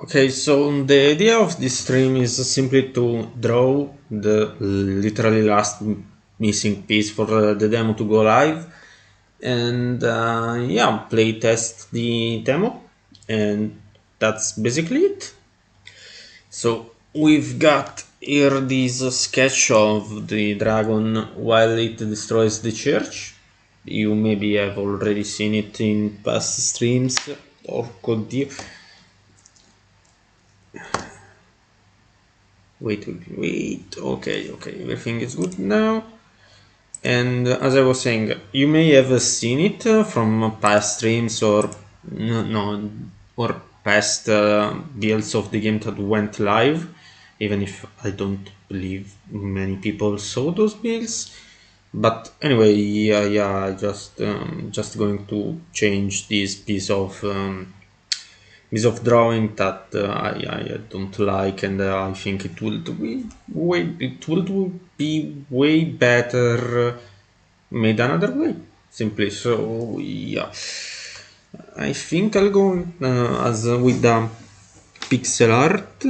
Okay, so the idea of this stream is simply to draw the literally last missing piece for the demo to go live, and yeah, play test the demo, and that's basically it. So we've got here this sketch of the dragon while it destroys the church. You maybe have already seen it in past streams, or could you? Wait. Okay. Everything is good now. And as I was saying, you may have seen it from past streams or no, or past builds of the game that went live. Even if I don't believe many people saw those builds. But anyway, yeah, just going to change this piece of drawing that I don't like, and I think it will be way better made another way. Simply, so yeah, I think I'll go as with the pixel art,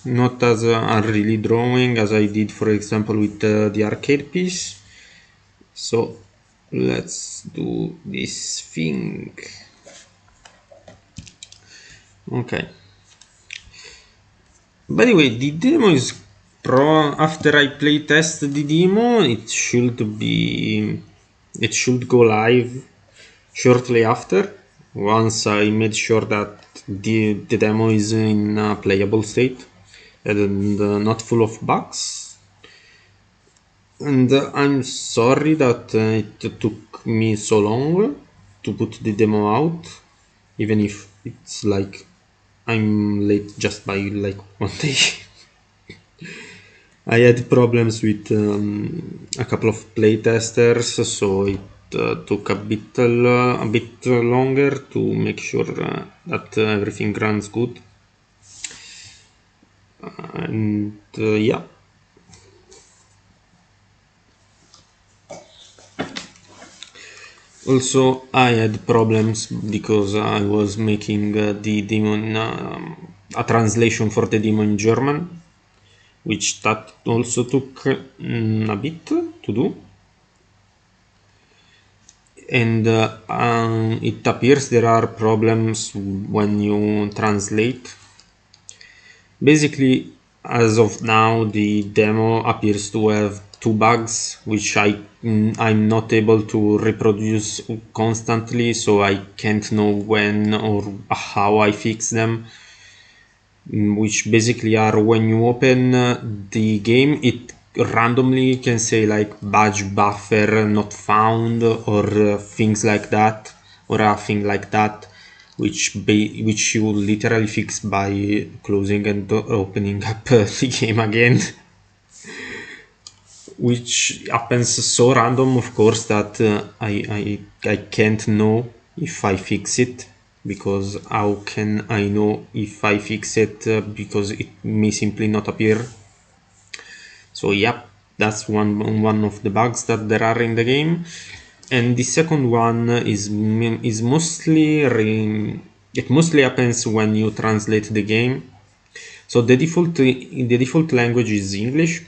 not as a really drawing as I did, for example, with the arcade piece. So let's do this thing. Okay. By the way, the demo is pro. After I play test the demo, it should go live shortly after. Once I made sure that the demo is in a playable state and not full of bugs. And I'm sorry that it took me so long to put the demo out, even if it's like I'm late just by like 1 day. I had problems with a couple of playtesters, so it took a bit longer to make sure that everything runs good. And yeah. Also, I had problems because I was making the demo in, a translation for the demo in German, which that also took a bit to do. And it appears there are problems when you translate. Basically, as of now, the demo appears to have two bugs, which I'm not able to reproduce constantly, so I can't know when or how I fix them. Which basically are when you open the game, it randomly can say like badge buffer not found or things like that, or a thing like that, which you literally fix by closing and opening up the game again. Which happens so random, of course, that I can't know if I fix it, because how can I know if I fix it, because it may simply not appear. So yeah, that's one of the bugs that there are in the game. And the second one is mostly it mostly happens when you translate the game. So the default language is English,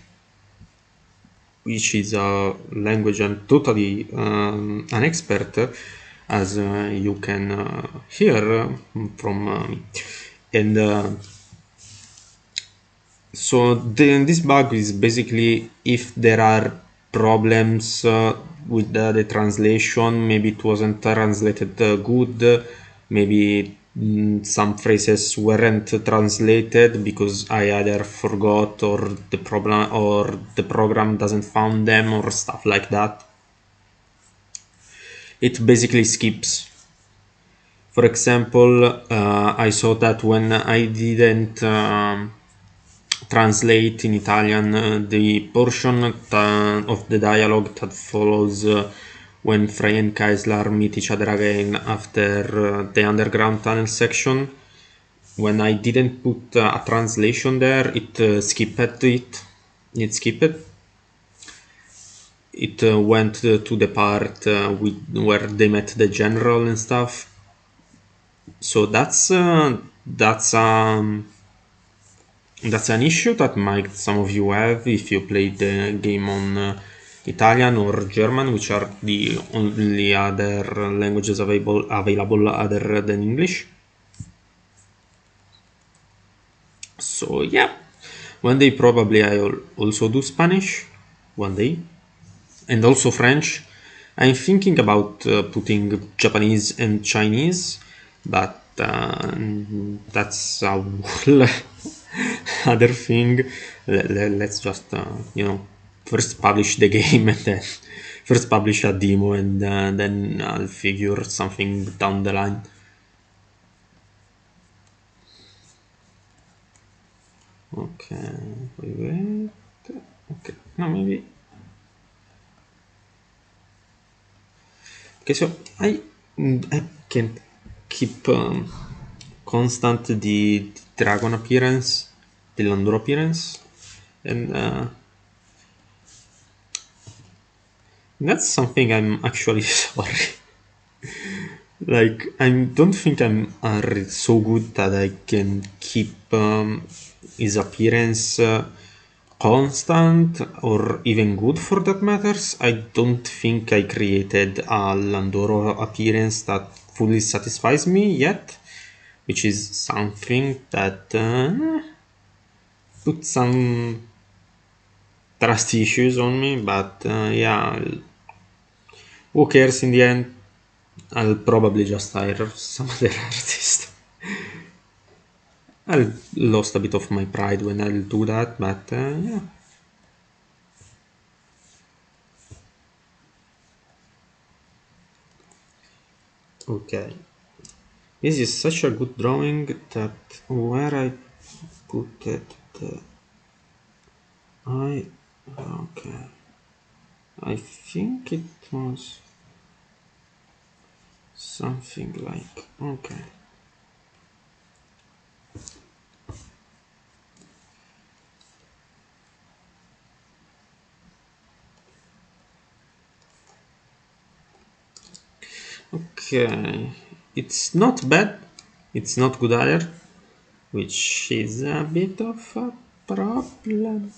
which is a language I'm totally an expert, as you can hear from me. And so this bug is basically if there are problems with the translation, maybe it wasn't translated good, maybe some phrases weren't translated because I either forgot or the program doesn't found them or stuff like that. It basically skips. For example, I saw that when I didn't translate in Italian the portion of the dialogue that follows when Frey and Kaislar meet each other again after the underground tunnel section. When I didn't put a translation there, it skipped it. It skipped. It went to the part where they met the general and stuff. So that's that's um that's an issue that might some of you have if you play the game on Italian or German, which are the only other languages available other than English. So yeah, one day probably I'll also do Spanish. One day, and also French. I'm thinking about putting Japanese and Chinese, but that's a whole other thing. Let's just first publish the game and then first publish a demo and then I'll figure something down the line. Okay, wait. Okay, no, maybe. Okay, so I can keep constant the dragon appearance, the Landor appearance, and that's something I'm actually sorry. Like I don't think I'm so good that I can keep his appearance constant or even good for that matters. I don't think I created a Landoro appearance that fully satisfies me yet, which is something that put some trust issues on me. But yeah, who cares in the end? I'll probably just hire some other artist. I lost a bit of my pride when I'll do that, but yeah. Okay. This is such a good drawing that where I put it, I okay. I think it was something like okay. Okay, it's not bad. It's not good either, which is a bit of a problem.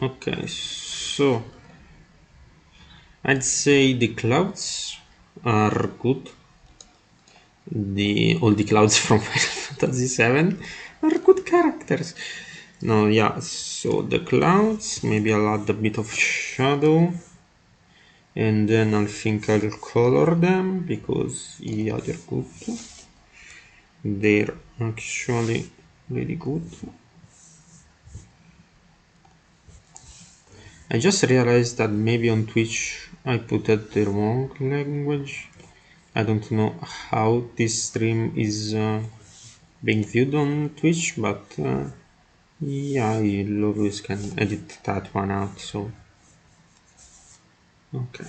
Okay, so I'd say the clouds are good. The all the clouds from Final Fantasy VII are good characters. No, yeah. So the clouds, maybe I'll add a bit of shadow, and then I think I'll color them because yeah, they're good. They're actually really good. I just realized that maybe on Twitch I put it the wrong language. I don't know how this stream is being viewed on Twitch, but yeah, you always can edit that one out. So okay.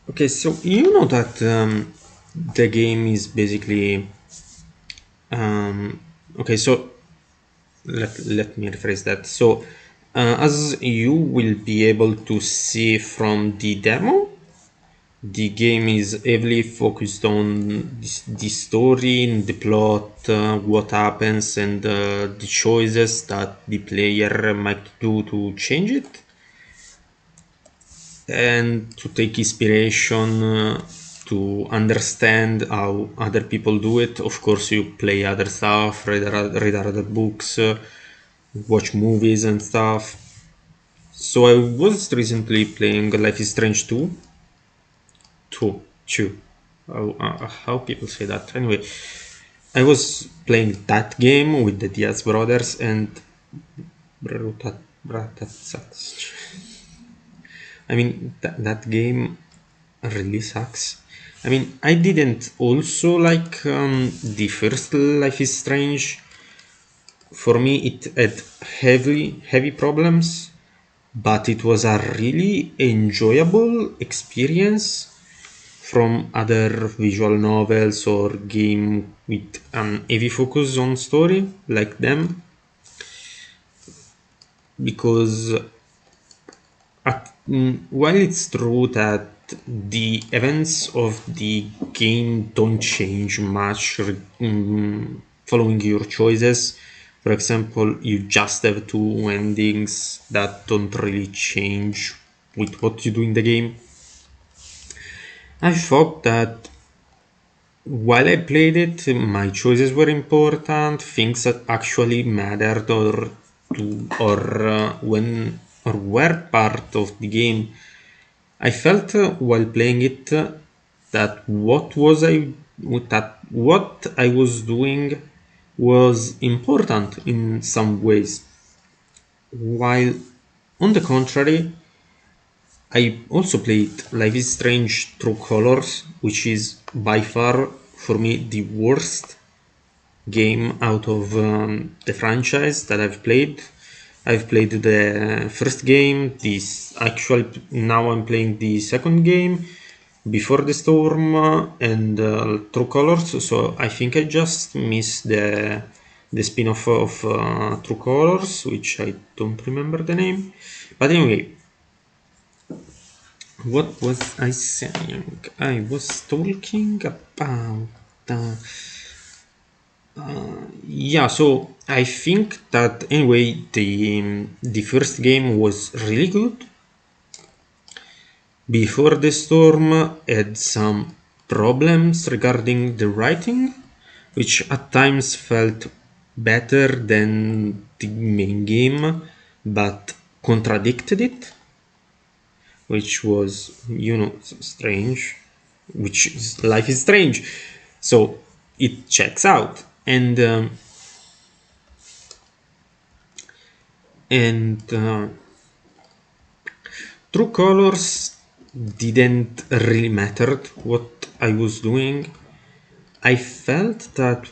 Okay, so you know that the game is basically okay. So let me rephrase that. So as you will be able to see from the demo, the game is heavily focused on the story and the plot, what happens, and the choices that the player might do to change it, and to take inspiration to understand how other people do it. Of course, you play other stuff, read other books, watch movies and stuff. So I was recently playing Life is Strange 2. 2. How people say that? Anyway, I was playing that game with the Diaz brothers and that sucks. I mean, that game really sucks. I mean, I didn't also like the first Life is Strange. For me, it had heavy problems, but it was a really enjoyable experience. from other visual novels or game with an heavy focus on story like them, because while it's true that the events of the game don't change much following your choices. For example, you just have two endings that don't really change with what you do in the game. I thought that while I played it, my choices were important, things that actually mattered or were part of the game. I felt while playing it that what I was doing was important in some ways, while on the contrary, I also played Life is Strange True Colors, which is by far for me the worst game out of the franchise that I've played. I've played the first game, this actually now I'm playing the second game, Before the Storm and True Colors, so I think I just missed the spin-off of True Colors, which I don't remember the name. But anyway, what was I saying? I was talking about. Yeah, so I think that anyway the first game was really good. Before the Storm had some problems regarding the writing, which at times felt better than the main game, but contradicted it, which was, strange, which is Life is Strange. So it checks out. And True Colors didn't really matter what I was doing. I felt that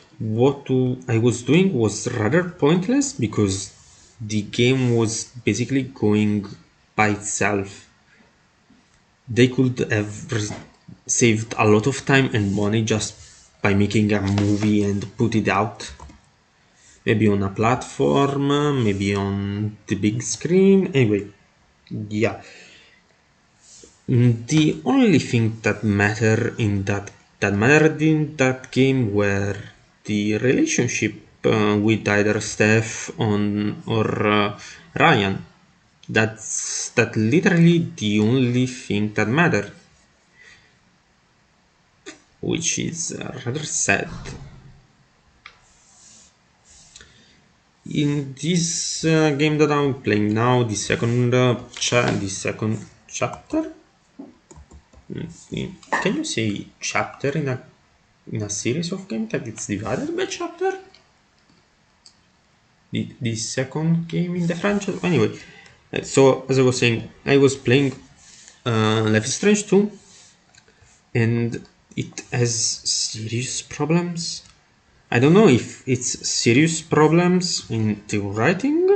I was doing was rather pointless because the game was basically going by itself. They could have saved a lot of time and money just by making a movie and put it out. Maybe on a platform, maybe on the big screen. Anyway, yeah. The only thing that mattered in that game were the relationship with either Steph or Ryan. That literally the only thing that mattered, which is rather sad. In this game that I'm playing now, the second chapter. Can you say chapter in a series of games that it's divided by chapter? The second game in the franchise. Anyway, so as I was saying, I was playing Life is Strange 2, and it has serious problems. I don't know if it's serious problems in the writing,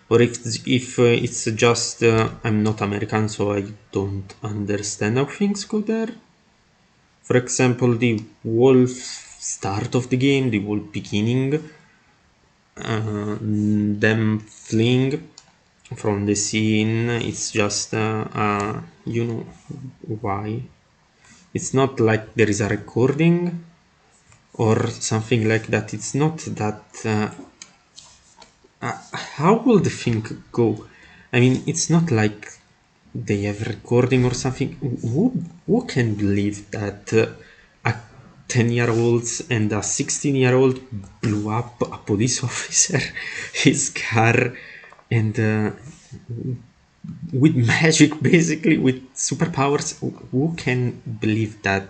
or if it's just I'm not American, so I don't understand how things go there. For example, the whole start of the game, the whole beginning, them fleeing from the scene, it's just, you know why. It's not like there is a recording or something like that. It's not that. How will the thing go? I mean, it's not like they have recording or something. Who can believe that a 10-year-old and a 16-year-old blew up a police officer, his car, and with magic, basically, with superpowers? Who can believe that?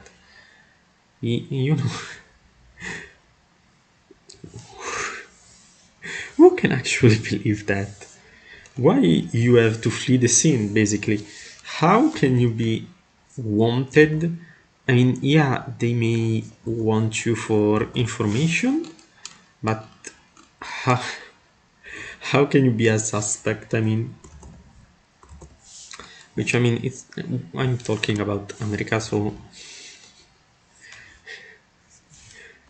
You know, who can actually believe that? Why you have to flee the scene, basically? How can you be wanted? I mean, yeah, they may want you for information, but how, how can you be a suspect? I mean, it's I'm talking about America, so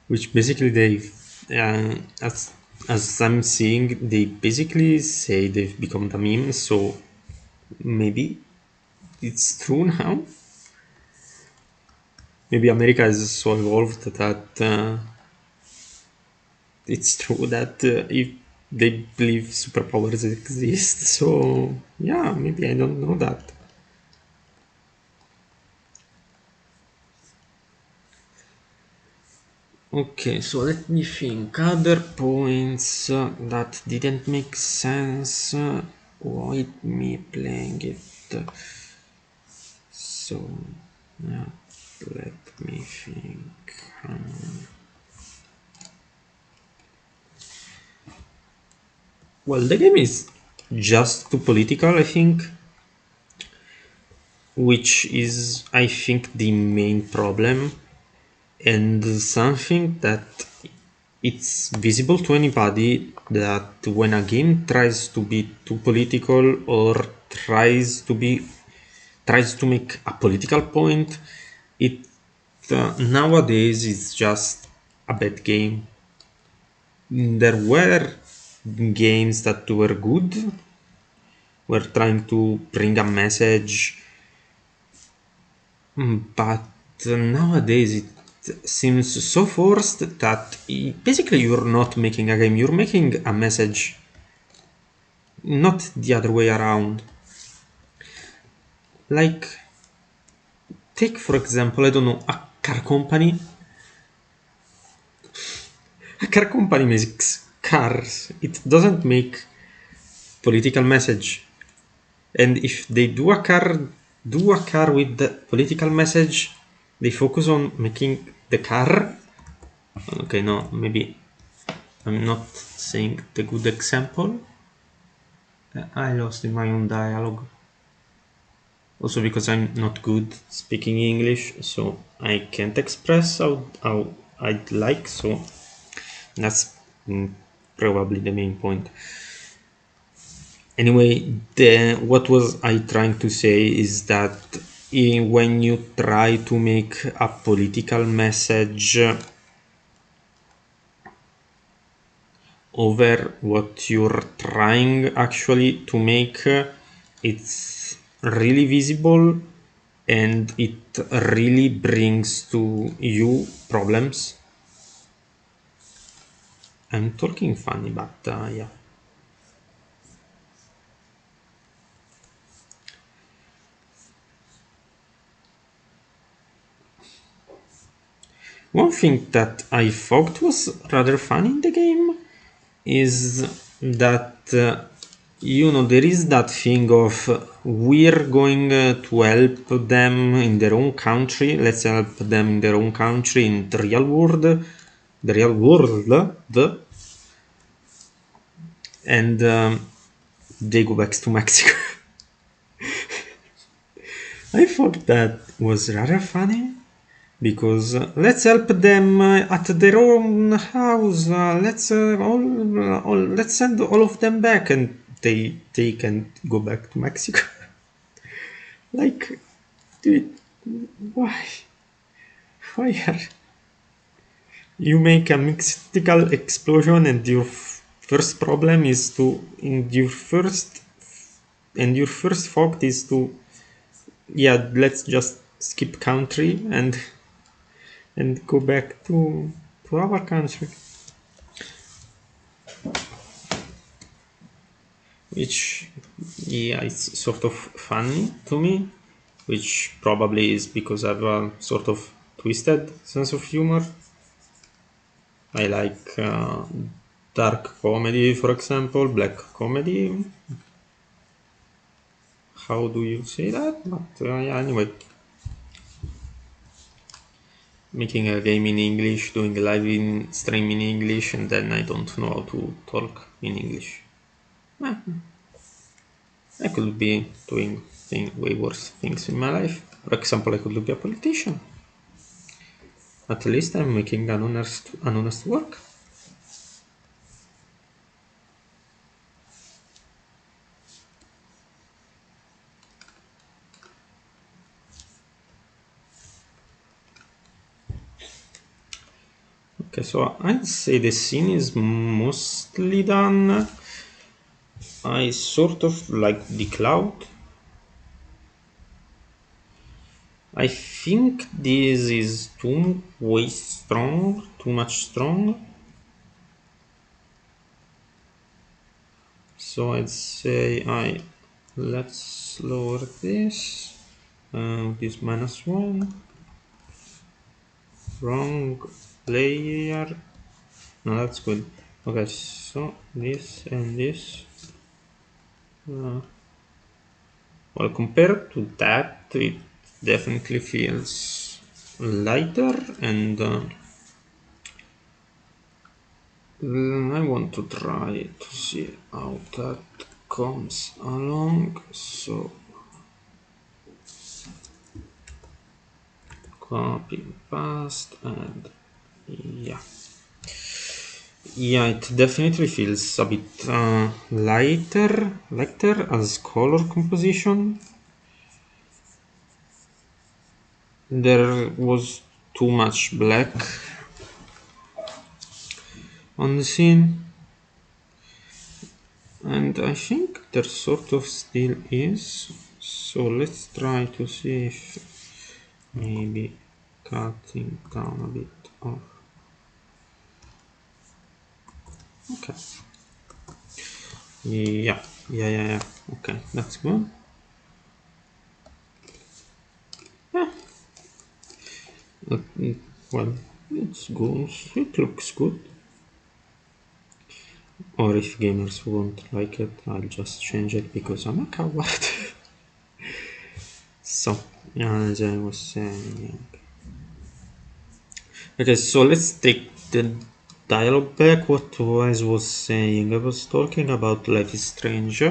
which basically uh, as as I'm seeing, they basically say they've become the meme. So maybe it's true now. Maybe America is so evolved that it's true that if they believe superpowers exist. So yeah, maybe I don't know that. Okay, so let me think. Other points that didn't make sense with me playing it. So, yeah, let me think. Well, the game is just too political, I think, which is, I think, the main problem, and something that it's visible to anybody that when a game tries to be too political or tries to make a political point, it nowadays is just a bad game. There were games that were good, were trying to bring a message, but nowadays it seems so forced that basically you're not making a game, you're making a message, not the other way around. Like, take for example, I don't know, a car company. A car company makes cars. It doesn't make political message. And if they do a car with the political message, they focus on making the car. Okay, no, maybe I'm not saying the good example. I lost in my own dialogue. Also because I'm not good speaking English, so I can't express how I'd like. So that's probably the main point. Anyway, what was I trying to say is that when you try to make a political message over what you're trying actually to make, it's really visible and it really brings to you problems. I'm talking funny, but yeah. One thing that I thought was rather funny in the game is that there is that thing of we're going to help them in their own country. Let's help them in their own country in the real world, and they go back to Mexico. I thought that was rather funny because let's help them at their own house. Let's send all of them back, and they can go back to Mexico. Like, dude, why? Why are you make a mystical explosion and your first problem is to in your first and your first thought is to yeah, let's just skip country and go back to our country, which yeah, it's sort of funny to me, which probably is because I have a sort of twisted sense of humor. I like dark comedy, for example, black comedy. How do you say that? But yeah, anyway, making a game in English, doing a live in stream in English, and then I don't know how to talk in English. Eh, I could be doing way worse things in my life. For example, I could be a politician. At least I'm making an honest work. Okay, so I'd say the scene is mostly done. I sort of like the cloud. I think this is too way strong, too much strong. So I'd say let's lower this. This -1. Wrong layer. No, that's good. Okay, so this and this. Uh, well, compared to that, it definitely feels lighter, and I want to try to see how that comes along. So copy, paste, and yeah. Yeah, it definitely feels a bit lighter as color composition. There was too much black on the scene, and I think there sort of still is. So let's try to see if maybe cutting down a bit of. Okay. Yeah. Okay, that's good. Yeah, well, it's good. It looks good. Or if gamers won't like it, I'll just change it because I'm a coward. So, as I was saying. Okay, so let's take the dialogue back. What I was saying, I was talking about Life is Strange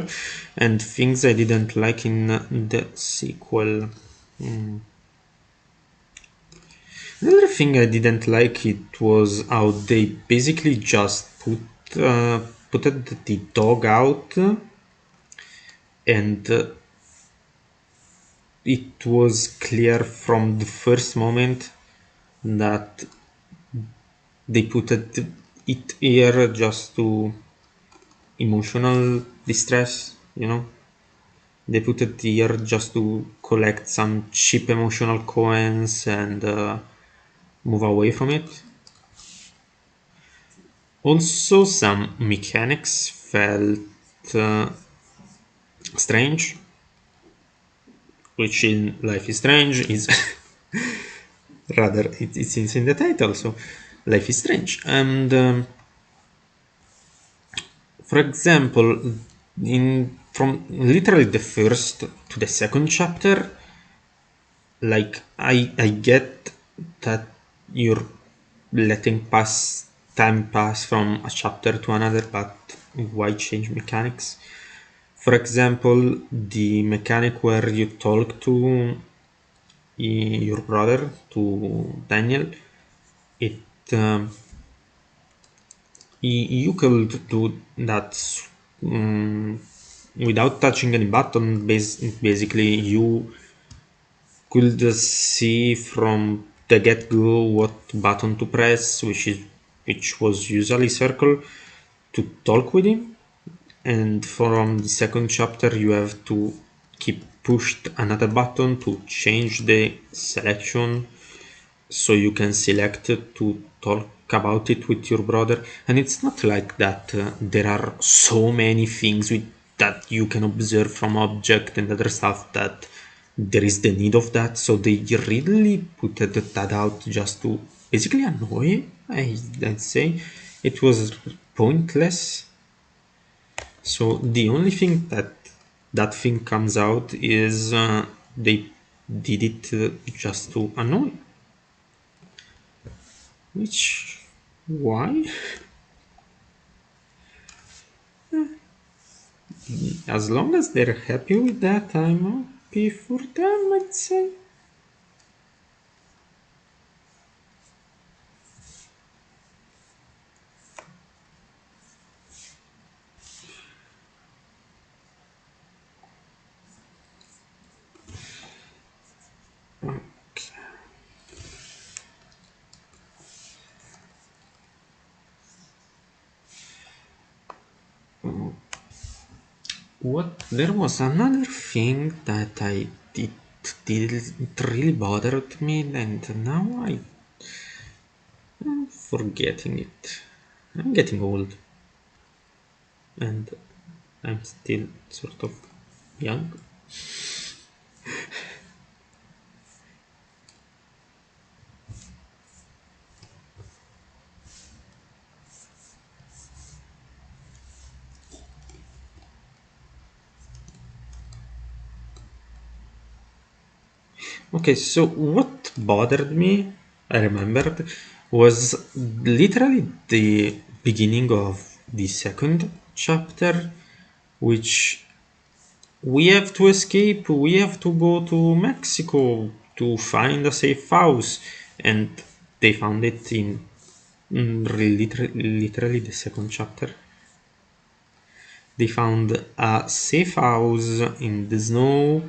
and things I didn't like in the sequel. Another thing I didn't like it was how they basically just put the dog out, and it was clear from the first moment that they put it here just to emotional distress, you know. They put it here just to collect some cheap emotional coins and move away from it. Also, some mechanics felt uh, strange, which in Life is Strange is rather it's in the title. So Life is Strange, and for example, in from literally the first to the second chapter, like I get that you're letting time pass from a chapter to another, but why change mechanics? For example, the mechanic where you talk to your brother, to Daniel, it you could do that without touching any button. Basically, you could see from the get-go what button to press, which was usually circle, to talk with him. And from the second chapter, you have to keep pushed another button to change the selection, so you can select to talk about it with your brother. And it's not like that there are so many things that you can observe from object and other stuff that there is the need of that, so they really put that out just to basically annoy. I'd say it was pointless. So the only thing that thing comes out is they did it just to annoy. Which, why? As long as they're happy with that, I'm happy for them, I'd say. What there was another thing that I did it really bothered me, and now I'm forgetting it. I'm getting old, and I'm still sort of young. Okay, so what bothered me, I remembered, was literally the beginning of the second chapter, which we have to escape, we have to go to Mexico to find a safe house, and they found it in literally the second chapter. They found a safe house in the snow.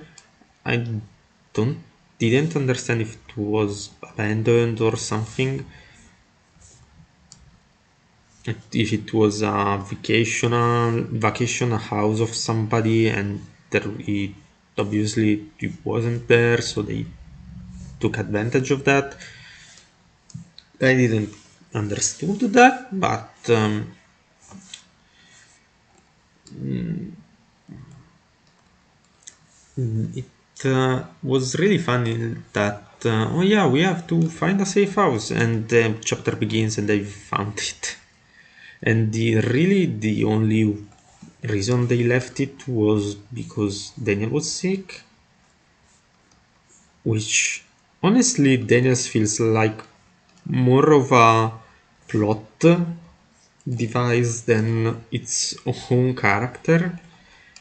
I don't didn't understand if it was abandoned or something. If it was a vacation house of somebody, and it obviously it wasn't there, so they took advantage of that. I didn't understood that, but it was really funny that oh yeah, we have to find a safe house, and the chapter begins and they found it. And the only reason they left it was because Daniel was sick, which honestly Daniel's feels like more of a plot device than its own character.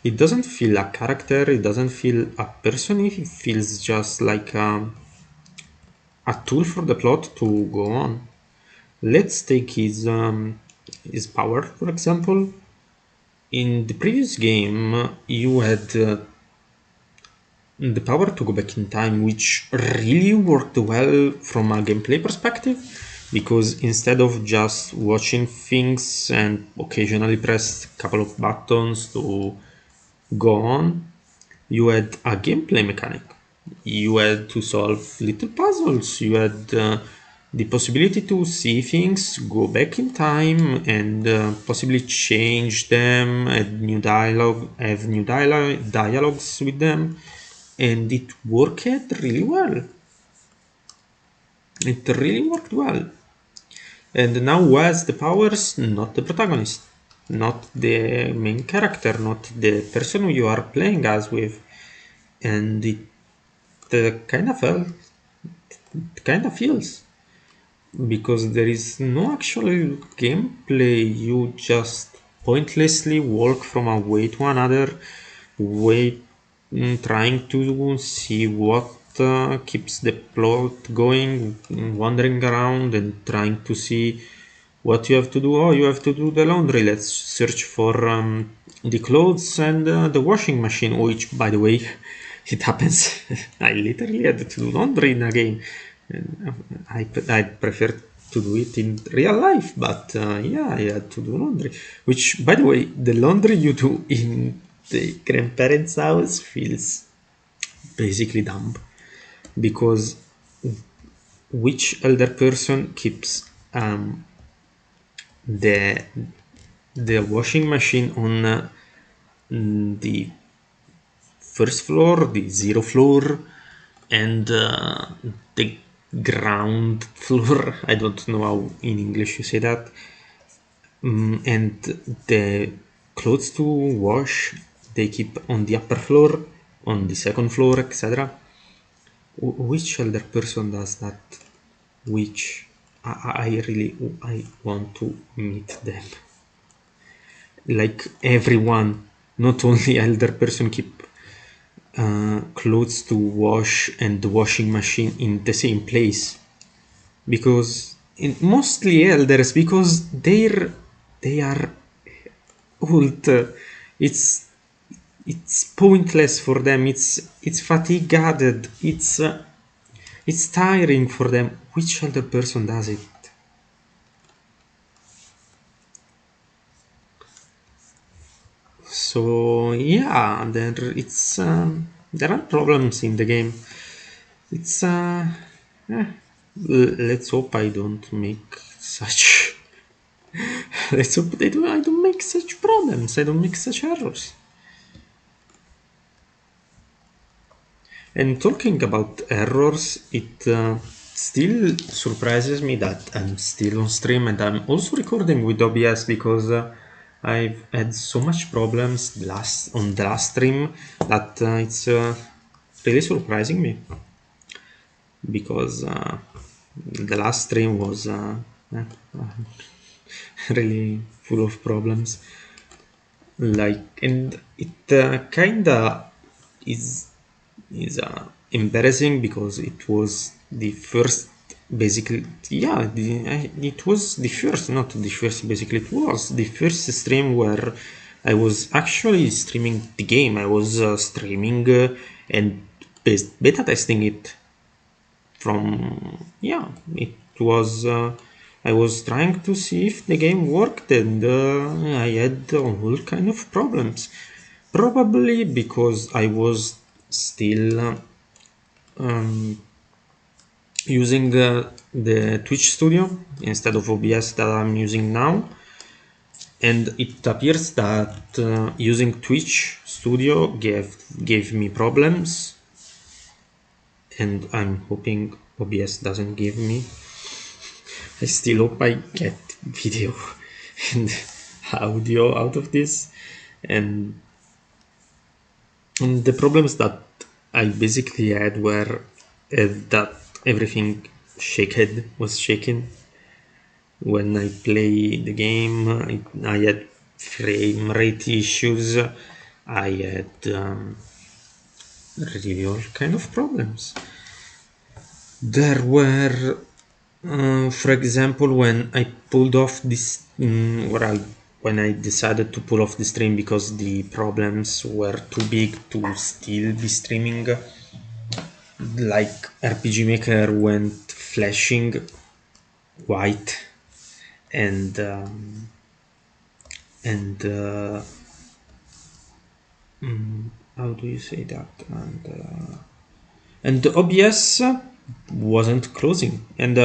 It doesn't feel a character, it doesn't feel a person, it feels just like a tool for the plot to go on. Let's take his power, for example. In the previous game, you had the power to go back in time, which really worked well from a gameplay perspective, because instead of just watching things and occasionally press a couple of buttons to go on, you had a gameplay mechanic. You had to solve little puzzles. You had the possibility to see things, go back in time, and possibly change them, add new dialogue, have new dialogues with them, and it worked really well. It really worked well. And now who has the powers? Not the protagonist, not the main character, not the person who you are playing as with, and it kind of feels, because there is no actual gameplay. You just pointlessly walk from a way to another way, trying to see what keeps the plot going, wandering around and trying to see what you have to do. Oh, you have to do the laundry. Let's search for the clothes and the washing machine, which, by the way, it happens. I literally had to do laundry in a game. I prefer to do it in real life, but yeah, I had to do laundry. Which, by the way, the laundry you do in the grandparents' house feels basically dumb, because which elder person keeps the the washing machine on the first floor, the zero floor, and the ground floor. I don't know how in English you say that. And the clothes to wash they keep on the upper floor, on the second floor, etc. Which elder person does that? Which I want to meet them. Like everyone, not only elder person keep clothes to wash and the washing machine in the same place, because mostly elders, because they are old. It's it's pointless for them. It's fatigued. It's tiring for them. Which other person does it? So yeah, there are problems in the game. It's eh, let's hope I don't make such. Let's hope I don't make such problems. I don't make such errors. And talking about errors, it still surprises me that I'm still on stream and I'm also recording with OBS because I've had so much problems on the last stream that it's really surprising me because the last stream was uh, really full of problems. And it kinda is embarrassing because it was the first, basically. Yeah, it was the first, not the first, basically it was the first stream where I was actually streaming the game. I was streaming and beta testing it from. Yeah, it was I was trying to see if the game worked, and I had all kind of problems, probably because I was still um, using the Twitch Studio instead of OBS that I'm using now, and it appears that using Twitch Studio gave me problems, and I'm hoping OBS doesn't give me. I still hope I get video and audio out of this, and, and the problems that I basically had were that everything was shaking when I play the game. I had frame rate issues. I had really all kind of problems. There were, for example, when I pulled off this, when I decided to pull off the stream because the problems were too big to still be streaming, like RPG Maker went flashing white, and and how do you say that? And the OBS wasn't closing, and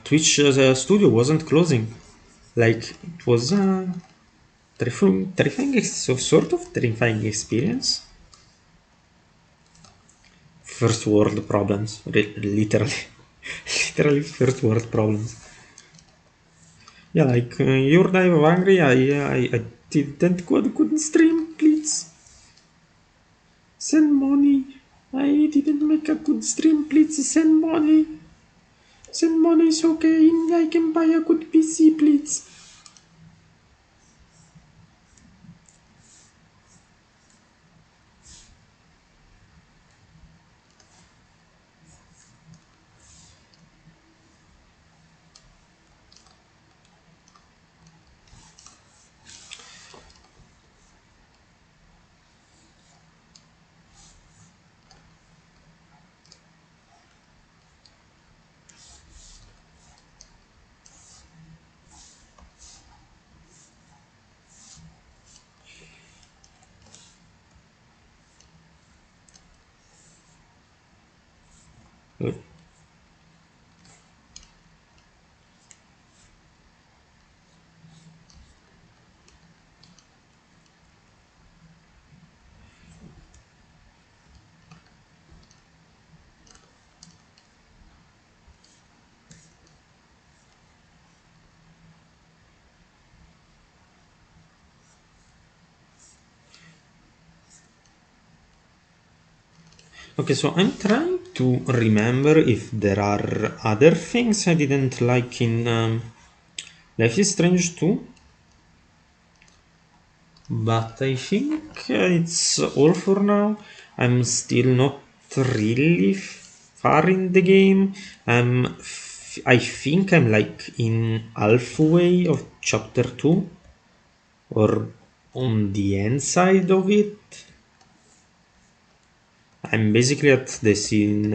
Twitch Studio wasn't closing. Like it was terrifying, so sort of terrifying experience. First world problems, literally, literally first world problems. Yeah, like your die of angry. I couldn't stream. Please send money. I didn't make a good stream. Please send money. Send money is okay. I can buy a good PC, please. Okay, so I'm trying to remember if there are other things I didn't like in Life is Strange 2, but I think it's all for now. I'm still not really far in the game. I think I'm like in halfway of chapter 2, or on the end side of it. I'm basically at the scene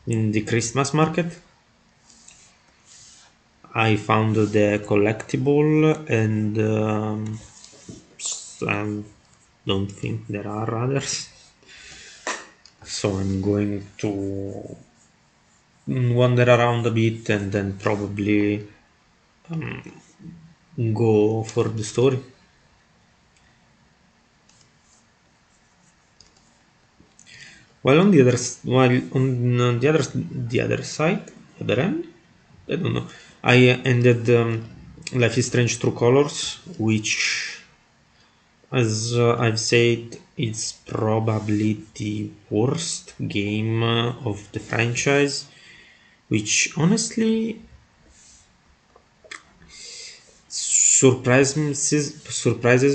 in the Christmas market. I found the collectible, and I don't think there are others. So I'm going to wander around a bit and then probably go for the story. While on the other side, other end, I don't know. I ended Life is Strange True Colors, which, as I've said, it's probably the worst game of the franchise. Which honestly surprises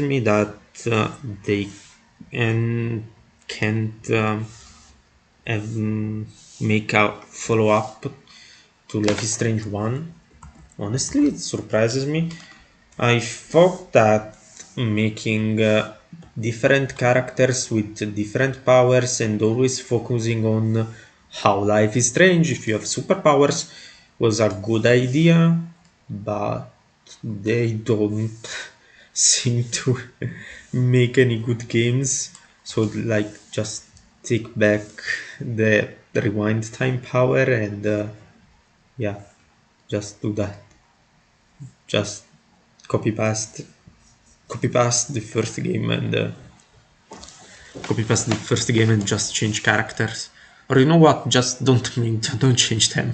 me that they and can't make a follow up to Life is Strange 1. Honestly, it surprises me. I thought that making different characters with different powers and always focusing on how life is strange if you have superpowers was a good idea, but they don't seem to make any good games. So, like, just take back the rewind time power and yeah, just do that. Just copy paste the first game and just change characters. Or you know what? Just don't change them.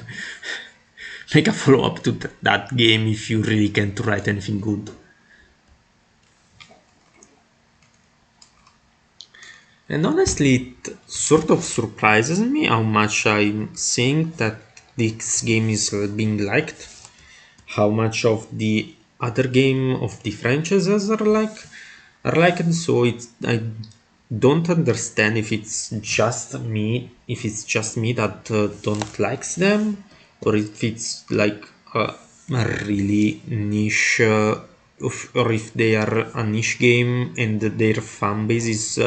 Make a follow up to that game if you really can't write anything good. And honestly, it sort of surprises me how much I'm seeing that this game is being liked. How much of the other game of the franchises are liked. So I don't understand if it's just me that don't likes them, or if it's like a really niche, or if they are a niche game and their fan base is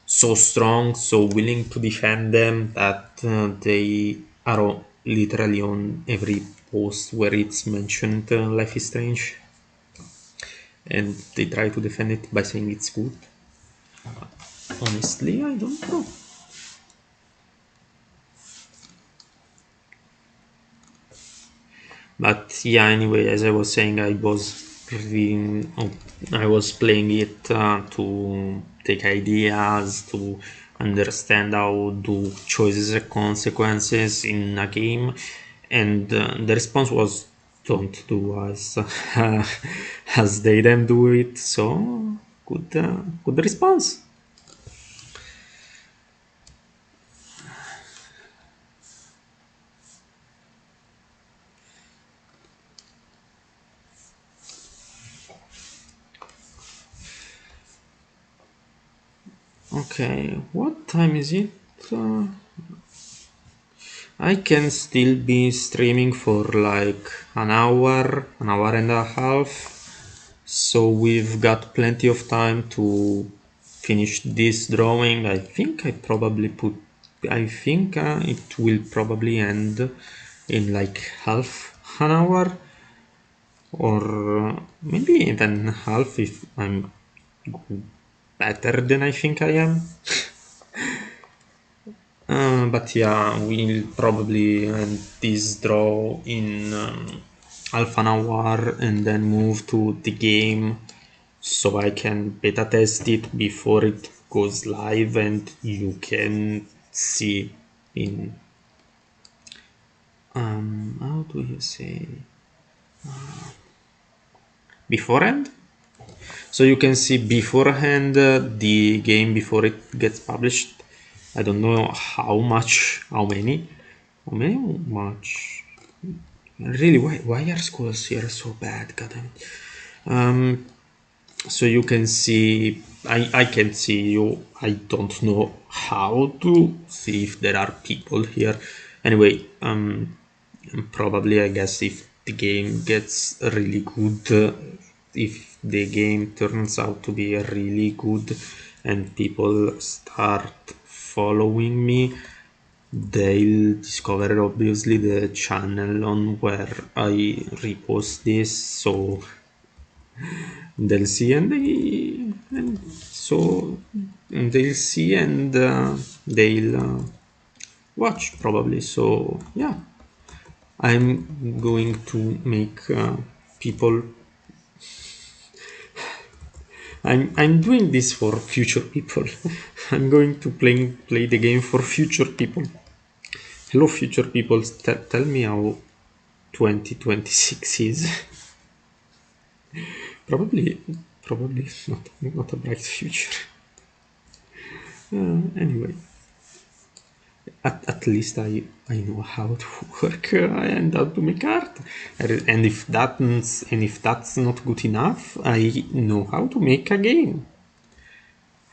so strong, so willing to defend them that they are literally on every post where it's mentioned Life is Strange, and they try to defend it by saying it's good. Honestly, I don't know. But yeah, anyway, as I was saying, I was playing it to take ideas, to understand how do choices and consequences in a game, and the response was don't do as as they them do it. So good response. Okay, what time is it? I can still be streaming for like an hour and a half. So we've got plenty of time to finish this drawing. I think it will probably end in like half an hour, or maybe even half if I'm better than I think I am. But yeah, we'll probably end this draw in half an hour and then move to the game so I can beta test it before it goes live and you can see in how do you say beforehand, so you can see beforehand the game before it gets published. I don't know how much. Really, why are schools here so bad? God damn it. So you can see, I can see you. I don't know how to see if there are people here. Anyway, probably I guess if the game gets really good, if the game turns out to be really good and people start following me, they'll discover obviously the channel on where I repost this, so they'll see and So they'll see and they'll watch probably. So yeah, I'm going to make people. I'm doing this for future people. I'm going to play the game for future people. Hello, future people. Tell me how 2026 is. probably, probably not a bright future. Anyway, at least I know how to work and how to make art. And if that's not good enough, I know how to make a game.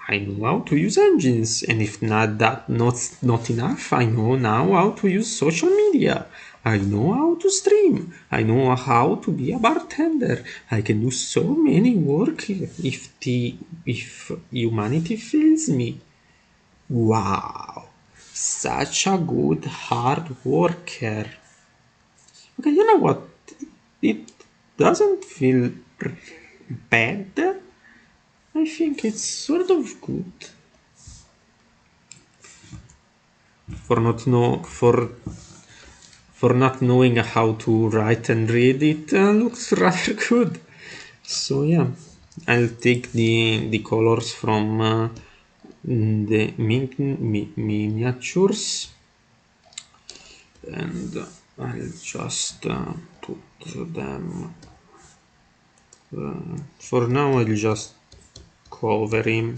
I know how to use engines, and if not enough, I know now how to use social media. I know how to stream. I know how to be a bartender. I can do so many work if humanity fails me. Wow, such a good hard worker. Okay, you know what? It doesn't feel bad. I think it's sort of good for not know for not knowing how to write and read. It looks rather good. So yeah, I'll take the colors from the miniatures, and I'll just put them. For now, I'll just cover him.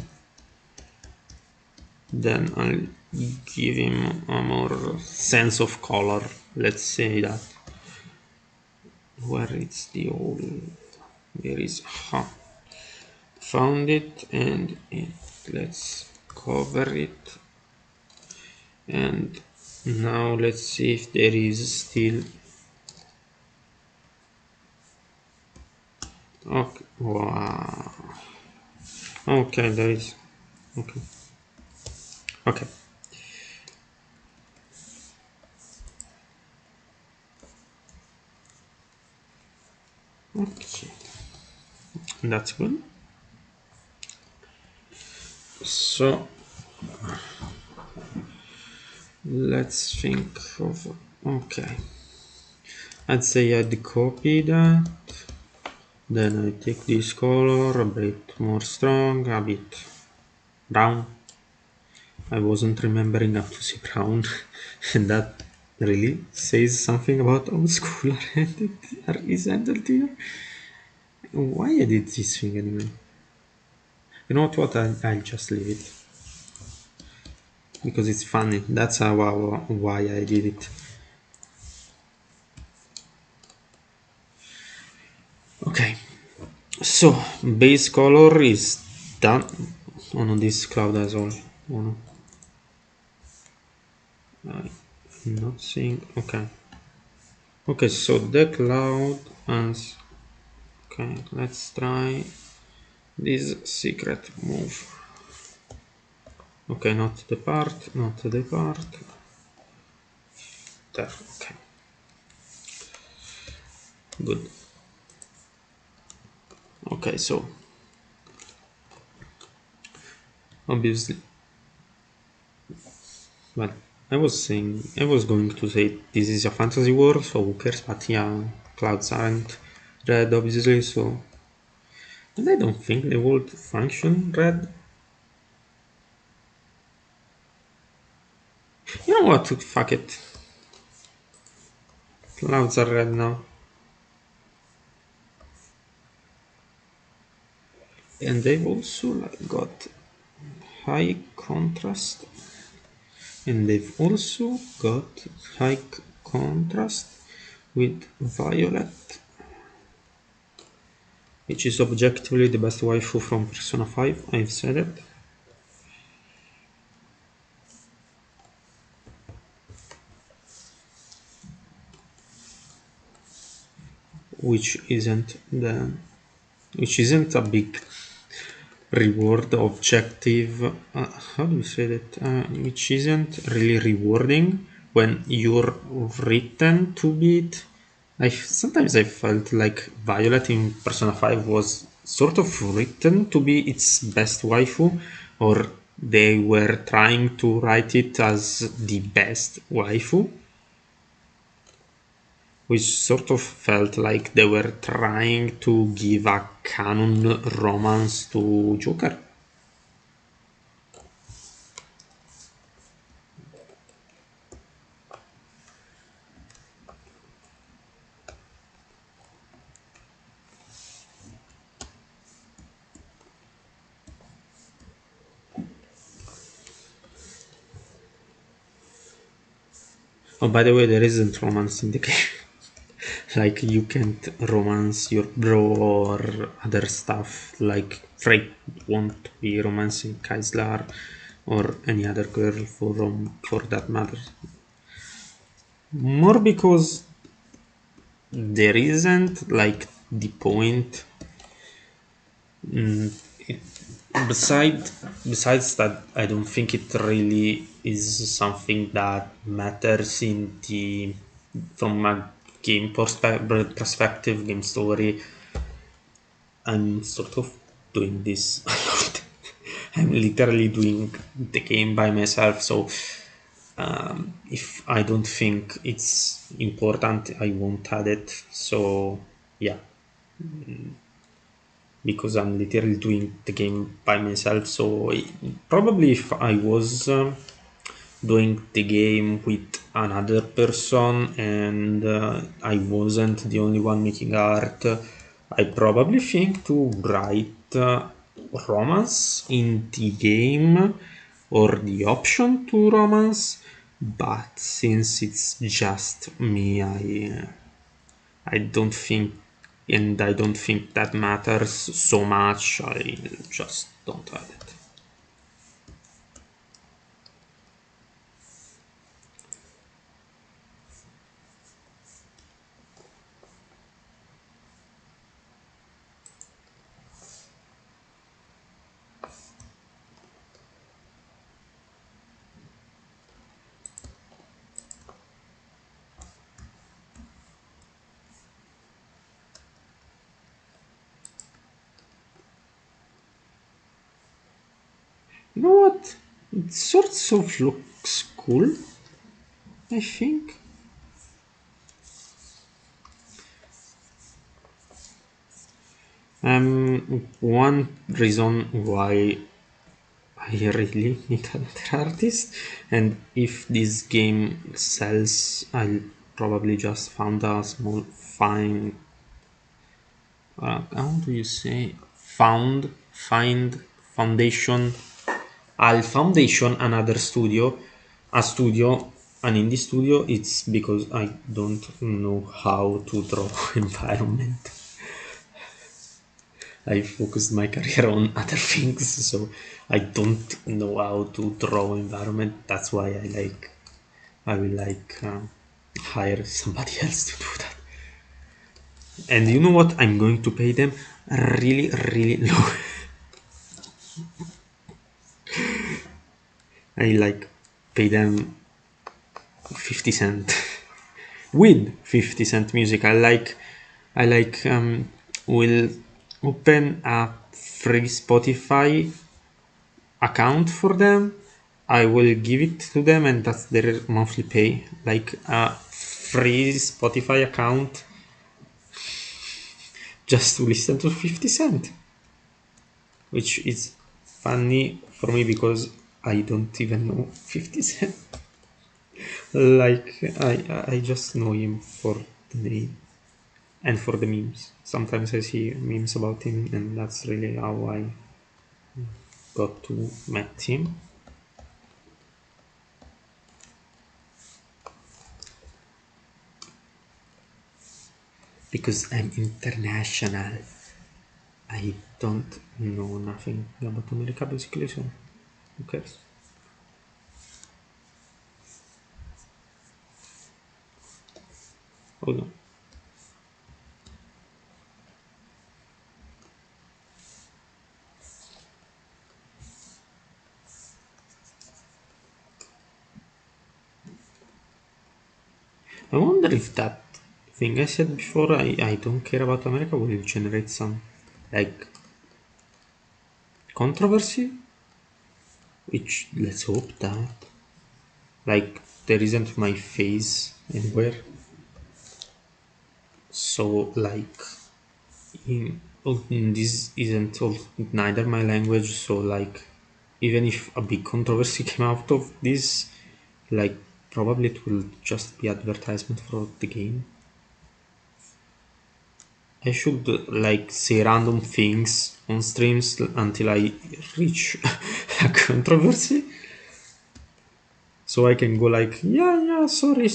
Then I'll give him a more sense of color. Let's say that. Where is the old? There is. Found it, and let's cover it. And now let's see if there is still. Okay, wow. Okay, there is. Okay, okay. Okay, that's good. So let's think of. Okay, I'd say I'd copy that. Then I take this color a bit more strong, a bit brown. I wasn't remembering how to say brown, and that really says something about how school is handled here. Why I did this thing anyway? You know what? I'll just leave it because it's funny. That's why I did it. Okay, so base color is done. Oh no, this cloud has all. Oh no, I'm not seeing. Okay. Okay, so the cloud has. Okay, let's try this secret move. Okay, not the part, not the part. There, okay. Good. Okay, so obviously, well, I was going to say this is a fantasy world, so who cares? But yeah, clouds aren't red, obviously, so. And I don't think they would function red. You know what? Fuck it. Clouds are red now. And they've also got high contrast, and they've also got high contrast with violet, which is objectively the best waifu from Persona 5. I've said it. Which isn't a big reward objective. How do you say that? Which isn't really rewarding when you're written to beat. Sometimes I felt like Violet in Persona 5 was sort of written to be its best waifu, or they were trying to write it as the best waifu, which sort of felt like they were trying to give a canon romance to Joker. Oh, by the way, there isn't romance in the game. Like, you can't romance your bro or other stuff. Like, Frey won't be romancing Kaislar or any other girl for that matter. More because there isn't like the point. Mm, beside besides that, I don't think it really is something that matters in the from a perspective, game story. I'm sort of doing this a lot. I'm literally doing the game by myself, so if I don't think it's important, I won't add it. So yeah, because I'm literally doing the game by myself. So probably if I was doing the game with another person and I wasn't the only one making art, I probably think to write romance in the game or the option to romance. But since it's just me, I don't think, and I don't think that matters so much. I just don't have it. You know what? It sort of looks cool, I think. One reason why I really need another artist, and if this game sells, I'll probably just found a small fine. How do you say? Find foundation. I'll foundation another studio, a studio, an indie studio. It's because I don't know how to draw environment. I focused my career on other things, so I don't know how to draw environment. That's why I will hire somebody else to do that. And you know what? I'm going to pay them really, really low. I pay them 50 cent with 50 cent music. I will open a free Spotify account for them. I will give it to them, and that's their monthly pay. Like a free Spotify account just to listen to 50 Cent, which is funny for me because I don't even know 50 Cent. I just know him for the name and for the memes. Sometimes I see memes about him, and that's really how I got to meet him. Because I'm international. I don't know nothing about America basically, so who cares? Hold on. I wonder if that thing I said before, I don't care about America, will generate some like controversy, which let's hope that like there isn't my face anywhere. So like this isn't neither my language. So like even if a big controversy came out of this, like probably it will just be advertisement for the game. I should like say random things on streams until I reach a controversy. So I can go like, yeah, sorry,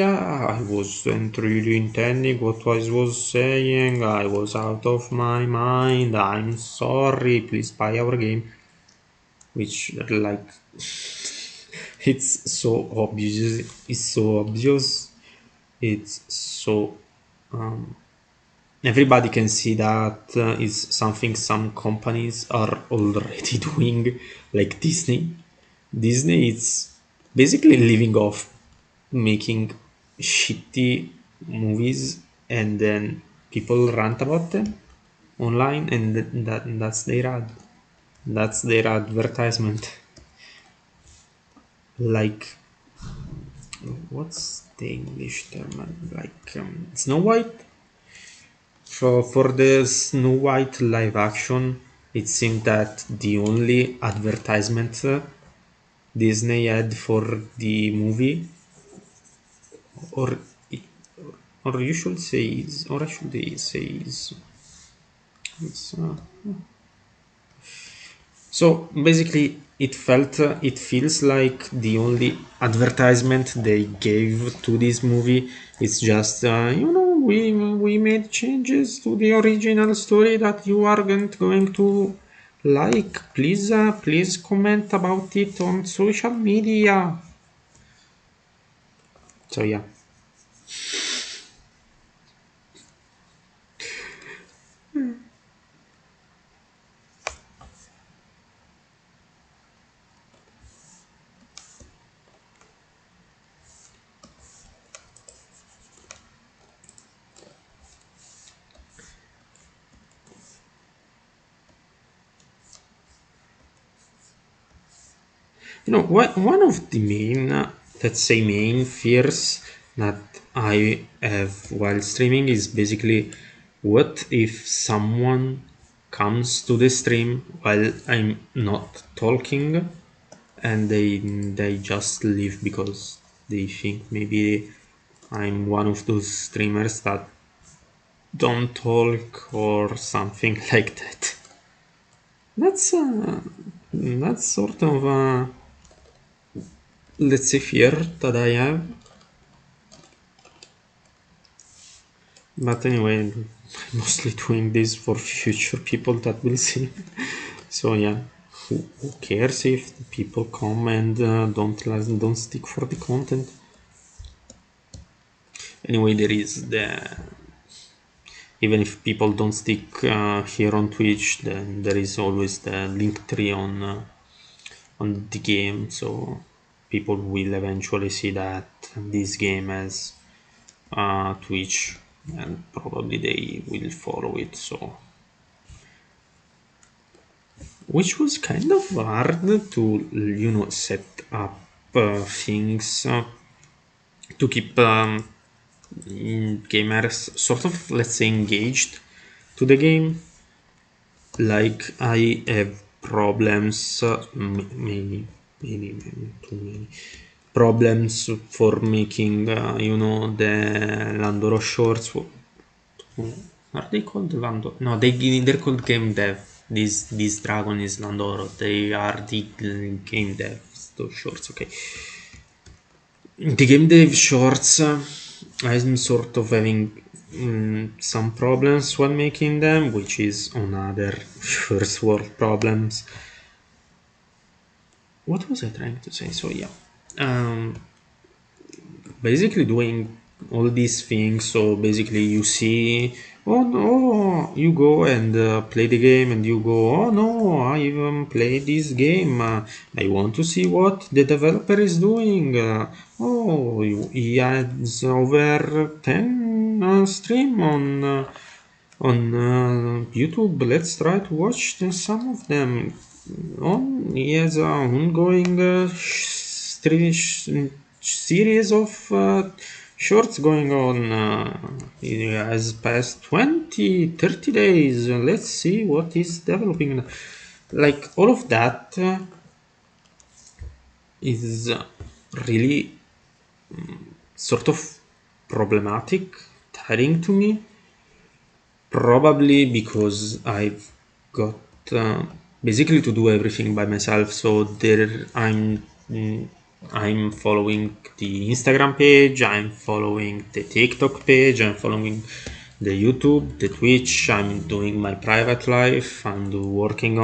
I wasn't really intending what I was saying, I was out of my mind, I'm sorry, please buy our game. Which, like, it's so obvious, it's so, everybody can see that is something some companies are already doing, like Disney. Disney is basically living off making shitty movies and then people rant about them online, and that's their ad. That's their advertisement. Like, what's the English term? Like Snow White. For the Snow White live action, it seemed that the only advertisement Disney had for the movie, or or you should say is, or I should say is, it's, so basically it feels like the only advertisement they gave to this movie is just we made changes to the original story that you aren't going to like. Please comment about it on social media. So yeah. One of the main, let's say, main fears that I have while streaming is basically, what if someone comes to the stream while I'm not talking and they just leave because they think maybe I'm one of those streamers that don't talk or something like that. That's sort of a, let's say, fear that I have. But anyway, I'm mostly doing this for future people that will see. So yeah, who cares if people come and don't stick for the content? Anyway, there is the, even if people don't stick here on Twitch, then there is always the link tree on the game, so people will eventually see that this game has Twitch, and probably they will follow it. So, which was kind of hard to set up things to keep gamers sort of, let's say, engaged to the game. Like, I have problems, many too many problems for making the Landoro shorts. Are they called Landoro? No, they're called game dev. This dragon is Landoro. They are the game dev. Those shorts, okay. The game dev shorts, I'm sort of having some problems while making them, which is another first world problems. What was I trying to say? So yeah, basically doing all these things. So basically you see, oh no, you go and play the game, and you go, oh no, I even played this game, I want to see what the developer is doing. He has over 10 stream on on YouTube. Let's try to watch some of them. On he has a ongoing series of shorts going on. He has past 20, 30 days. Let's see what is developing. Like all of that is really sort of problematic, tiring to me. Probably because I've got basically to do everything by myself. So there, I'm following the Instagram page, I'm following the TikTok page, I'm following the YouTube, the Twitch. I'm doing my private life. I'm working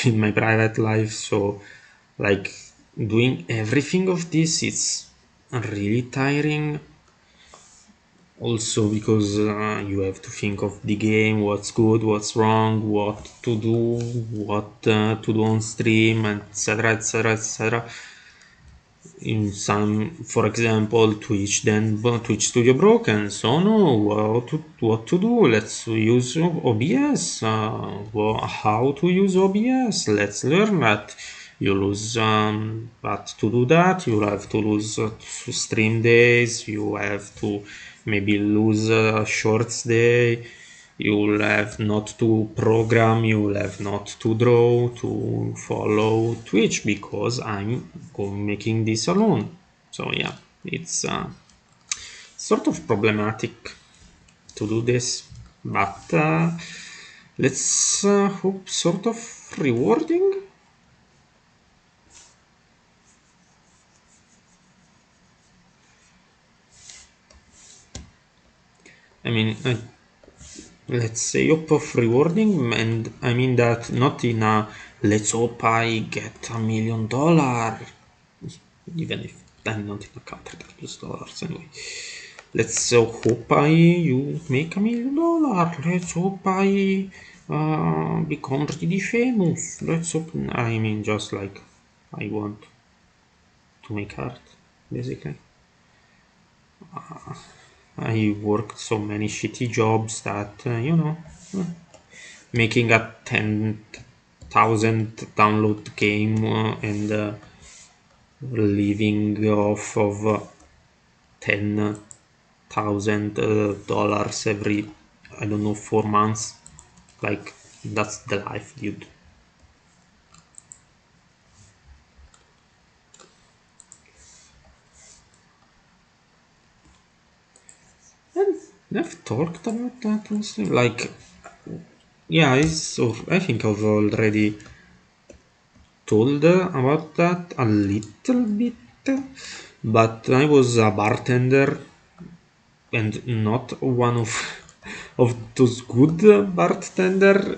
in my private life. So, like doing everything of this, it's really tiring also because you have to think of the game, what's good, what's wrong, what to do, what to do on stream, etc, etc, etc. In some, for example, Twitch, then Twitch Studio broken, so no, what to do, let's use OBS, how to use OBS, let's learn that. You lose, but to do that you have to lose stream days, you have to maybe lose a shorts day, you'll have not to program, you'll have not to draw, to follow Twitch because I'm making this alone. So yeah, it's sort of problematic to do this, but let's hope sort of rewarding. I mean, let's say hope of rewarding, and I mean that not in a let's hope I get $1 million, even if I'm not in a country that uses dollars anyway. Let's hope you make $1 million. Let's hope I become really famous. Let's hope. I mean, just like I want to make art, basically. I worked so many shitty jobs that making a 10,000 download game and living off of 10,000 dollars every, I don't know, 4 months. Like, that's the life, dude. And I've talked about that also. Like, yeah, I think I've already told about that a little bit, but I was a bartender and not one of of those good bartender.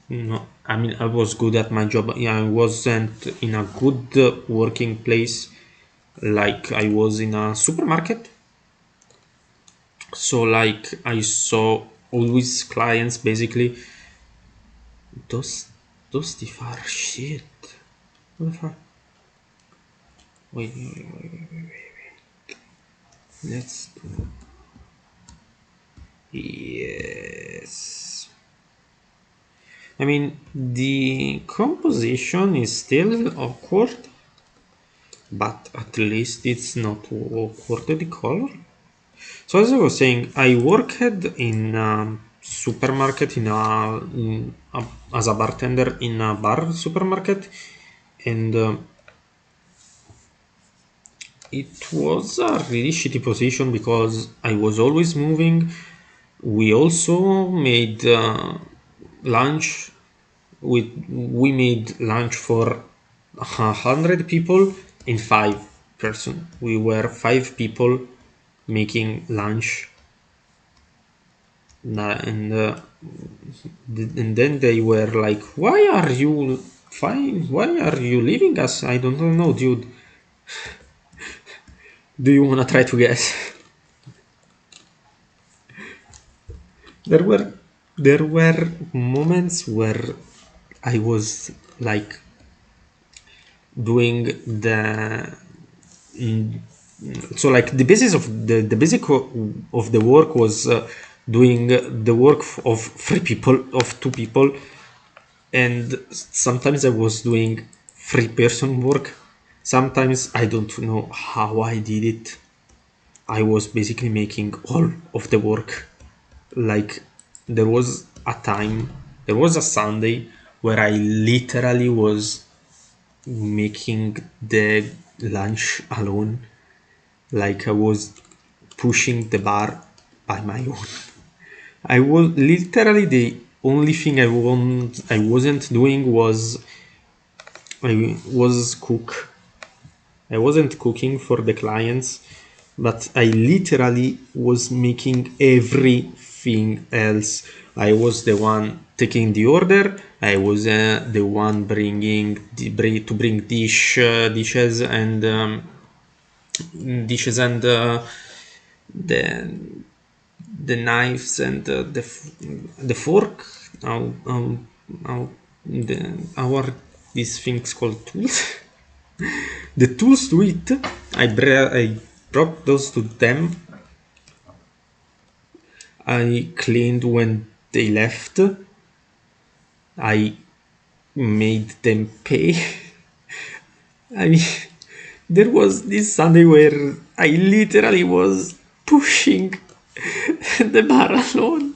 No, I mean I was good at my job. Yeah, I wasn't in a good working place like I was in a supermarket. So like I saw always clients basically. Those stuff are shit. What the fuck? Wait. Let's do. Yes. I mean, the composition is still awkward, but at least it's not awkward the color. So as I was saying, I worked in a supermarket as a bartender in a bar supermarket, and it was a really shitty position because I was always moving. We also made lunch. We made lunch for 100 people in 5 person. We were 5 people making lunch, and then they were like, "Why are you fine? Why are you leaving us?" I don't know, dude. Do you wanna try to guess? there were there were moments where I was like doing the so like the basis of the basic of the work was doing the work of three people, of two people, and sometimes I was doing three person work. Sometimes I don't know how I did it. I was basically making all of the work. Like there was a time, there was a Sunday where I literally was making the lunch alone. Like I was pushing the bar by my own. I was literally the only thing I wasn't doing was I was cook. I wasn't cooking for the clients, but I literally was making everything else. I was the one taking the order. I was the one to bring dishes and the knives and the fork. How our these things called tools. The tools to it. I brought those to them. I cleaned when they left. I made them pay. I mean, there was this Sunday where I literally was pushing the bar alone.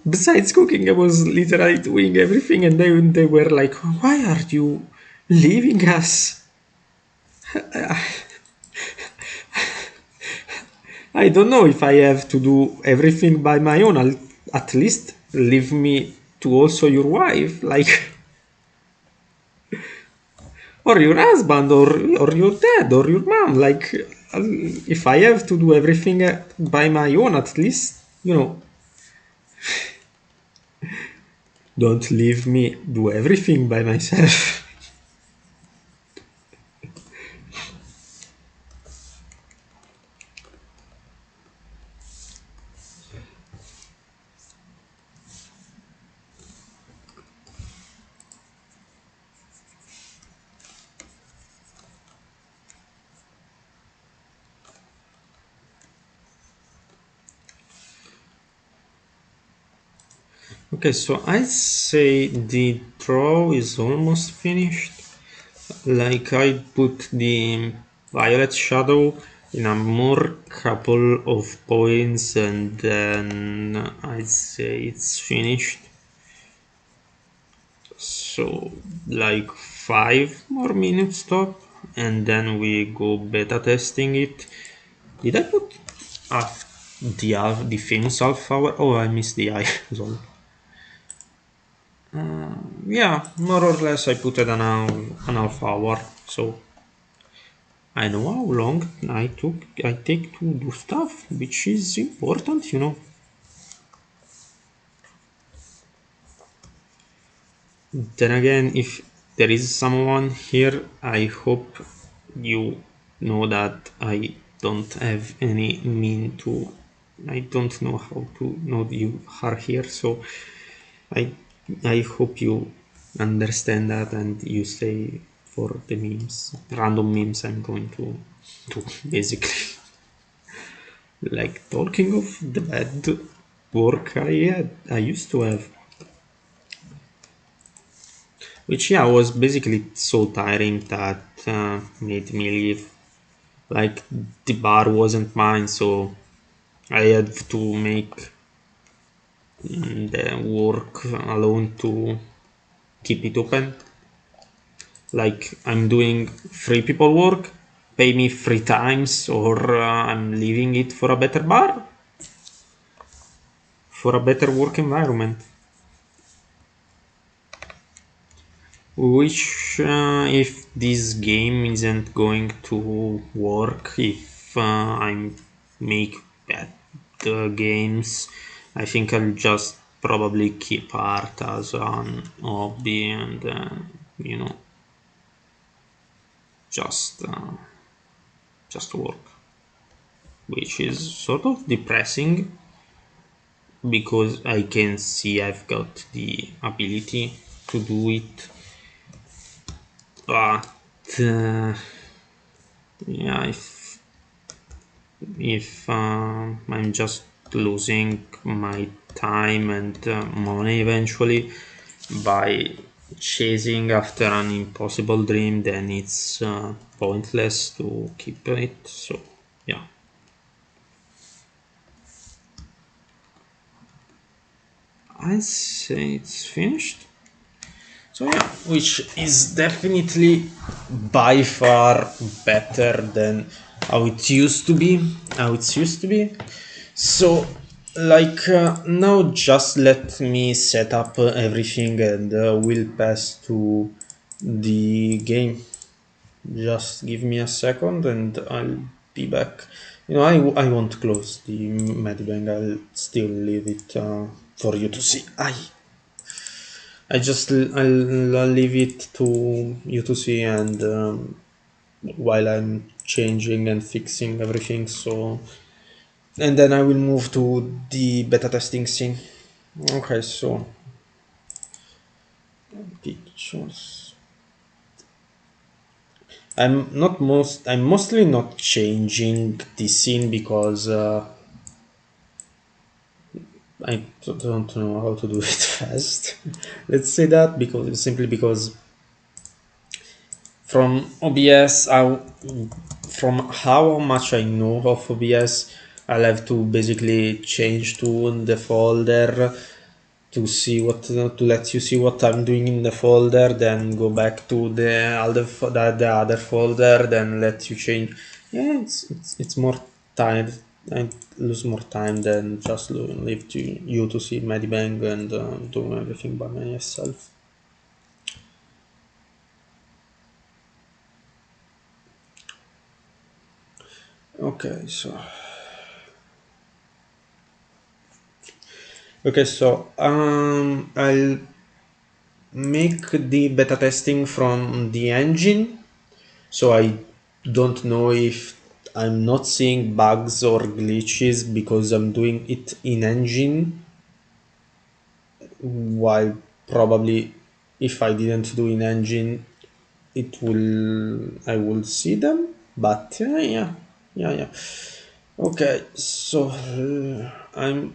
Besides cooking, I was literally doing everything, and they were like, "Why are you leaving us?" I don't know if I have to do everything by my own. At least leave me to also your wife, like, or your husband, or your dad, or your mom. Like, if I have to do everything by my own, at least, don't leave me do everything by myself. Okay, so I say the draw is almost finished. Like I put the violet shadow in a more couple of points and then I'd say it's finished. So like 5 more minutes top and then we go beta testing it. Did I put the famous alpha hour? Oh, I missed the eye. Sorry. Yeah, more or less I put it an alpha hour. So I know how long I take to do stuff, which is important. Then again, if there is someone here, I hope you know that I don't have any mean to. I don't know how to know you are here, so I I hope you understand that and you stay for the memes, random memes I'm going to do basically. Like talking of the bad work I used to have, which yeah was basically so tiring that made me leave. Like the bar wasn't mine, so I had to make the work alone to keep it open. Like I'm doing three people work, pay me 3 times, or I'm leaving it for a better bar, for a better work environment. Which, if this game isn't going to work, if I make bad games, I think I'll just probably keep art as an hobby and, you know, just just work, which is sort of depressing because I can see I've got the ability to do it, but Yeah, if I'm just losing my time and money eventually by chasing after an impossible dream, then it's pointless to keep it. So yeah, I say it's finished. So yeah, which is definitely by far better than how it used to be. How it used to be. So like now, just let me set up everything and we'll pass to the game. Just give me a second and I'll be back. I won't close the Medibank. I'll still leave it for you to see. I'll leave it to you to see and while I'm changing and fixing everything. So and then I will move to the beta testing scene. Okay, so pictures. I'm mostly not changing the scene because don't know how to do it fast. Let's say that because from OBS, from how much I know of OBS, I'll have to basically change to the folder to see to let you see what I'm doing in the folder, then go back to the other folder, then let you change. Yeah, it's more time. I lose more time than just leave to you to see Medibang and do everything by myself. Okay, so I'll make the beta testing from the engine, so I don't know if I'm not seeing bugs or glitches because I'm doing it in engine, while probably if I didn't do in engine I will see them, but yeah. Okay, so I'm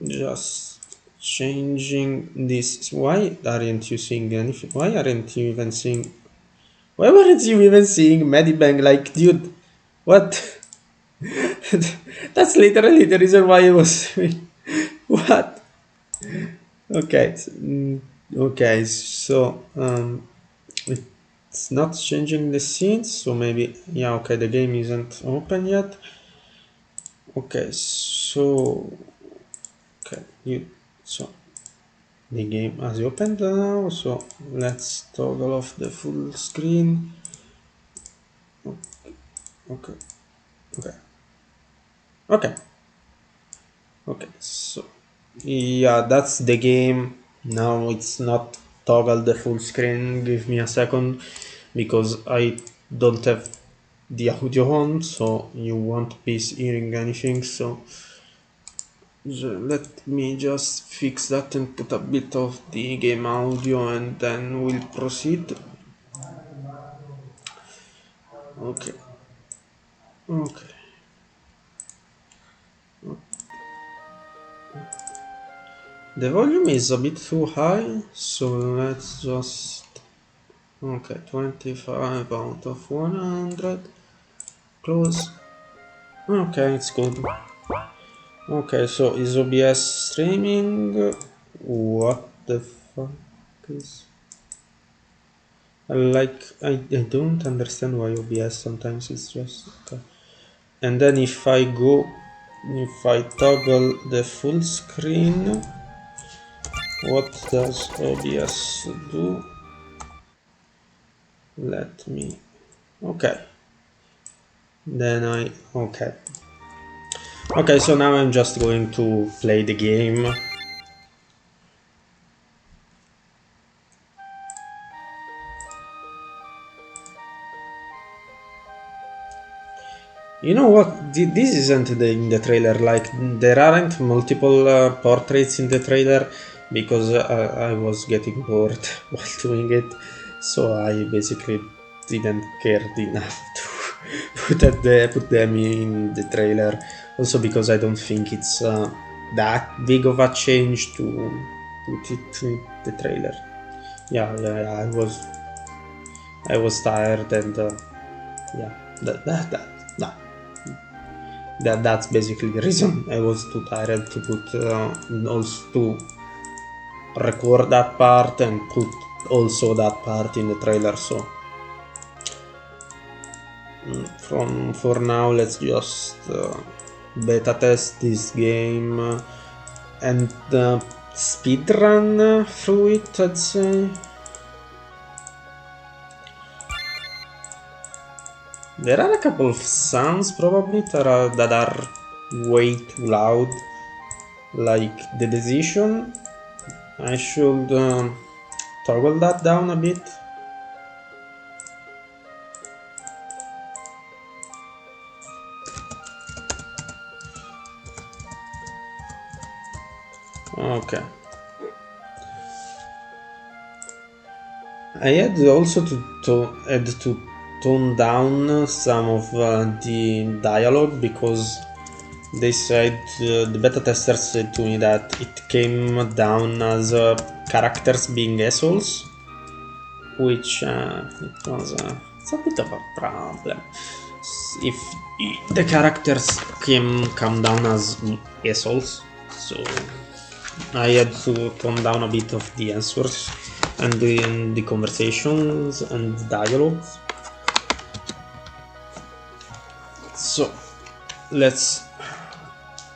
just changing this. Why aren't you seeing anything? Why weren't you even seeing Medibang? Like, dude, what? That's literally the reason why I was. What? Okay, okay. So it's not changing the scenes. So maybe yeah. Okay, the game isn't open yet. Okay, so okay, so the game has opened now. So let's toggle off the full screen. Okay, okay, okay. Okay, so yeah, that's the game. Now it's not toggle the full screen. Give me a second because I don't have the audio on, so you won't be hearing anything. So let me just fix that and put a bit of the game audio and then we'll proceed. Okay, okay. The volume is a bit too high, so let's just okay, 25 out of 100. Close. Okay, it's good. Okay, so is OBS streaming? What the fuck is... I don't understand why OBS sometimes it's just... Okay. And then if I toggle the full screen, what does OBS do? Let me... Okay. Okay. Okay, so now I'm just going to play the game. You know what? This isn't in the trailer. Like, there aren't multiple portraits in the trailer because I was getting bored while doing it. So I basically didn't care enough to. put them in the trailer. Also because I don't think it's that big of a change to put it in the trailer. Yeah. I was tired and yeah. That that's basically the reason. I was too tired to put also to record that part and put also that part in the trailer. So for now, let's just beta test this game and speed run through it, I'd say. There are a couple of sounds probably that are way too loud, like the decision. I should toggle that down a bit. Okay. I had also to tone down some of the dialogue because they said the beta testers said to me that it came down as characters being assholes, which it's a bit of a problem. If the characters come down as assholes, so I had to tone down a bit of the answers and the conversations and dialogues. So let's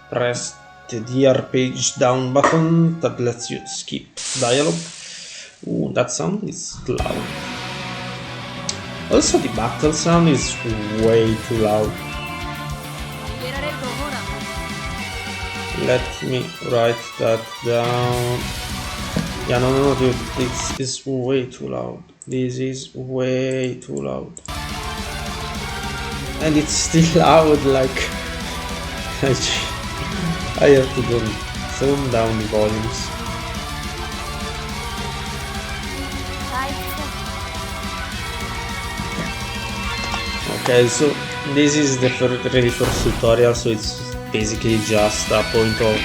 press the DR page down button that lets you skip dialogue. Ooh, that sound is loud. Also, the battle sound is way too loud. Let me write that down. Yeah, no, dude, this is way too loud. This is way too loud. And it's still loud, like... I have to tone down the volumes. Okay, so this is the really first tutorial, so it's basically just a point of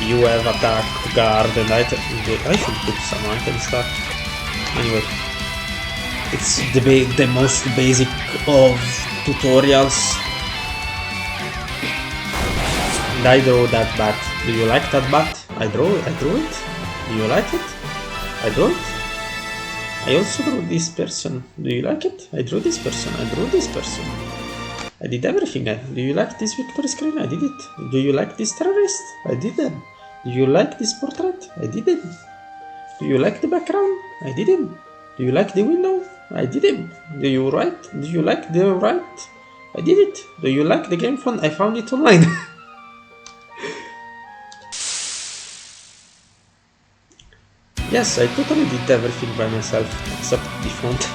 you have attack, guard, and I should put some item stuff. Anyway, it's the most basic of tutorials. And I draw that bat. Do you like that bat? I drew it. Do you like it? I draw it. I also drew this person. Do you like it? I drew this person. I drew this person. I did everything. Do you like this victory screen? I did it. Do you like this terrorist? I did it. Do you like this portrait? I did it. Do you like the background? I did it. Do you like the window? I did it. Do you like the right? I did it. Do you like the game font? I found it online. Yes, I totally did everything by myself, except the font.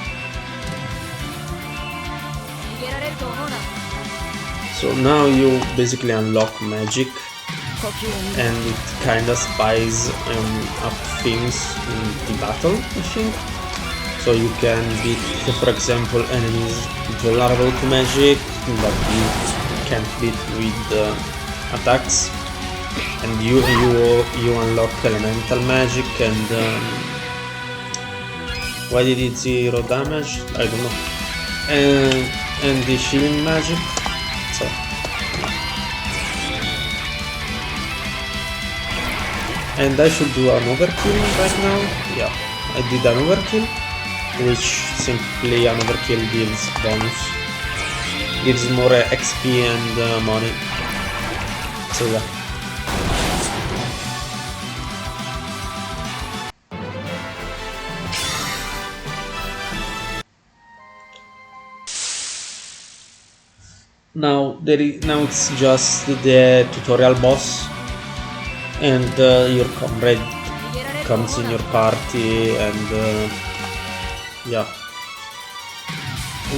So now you basically unlock magic, and it kinda spies up things in the battle, I think. So you can beat, for example, enemies vulnerable to magic that you can't beat with attacks. And you unlock elemental magic and why did it 0 damage? I don't know. And the shielding magic. So and I should do an overkill right now. Yeah, I did an overkill, which simply an overkill gives bonus, gives more XP and money. So yeah. Now it's just the tutorial boss, and your comrade comes in your party, and yeah.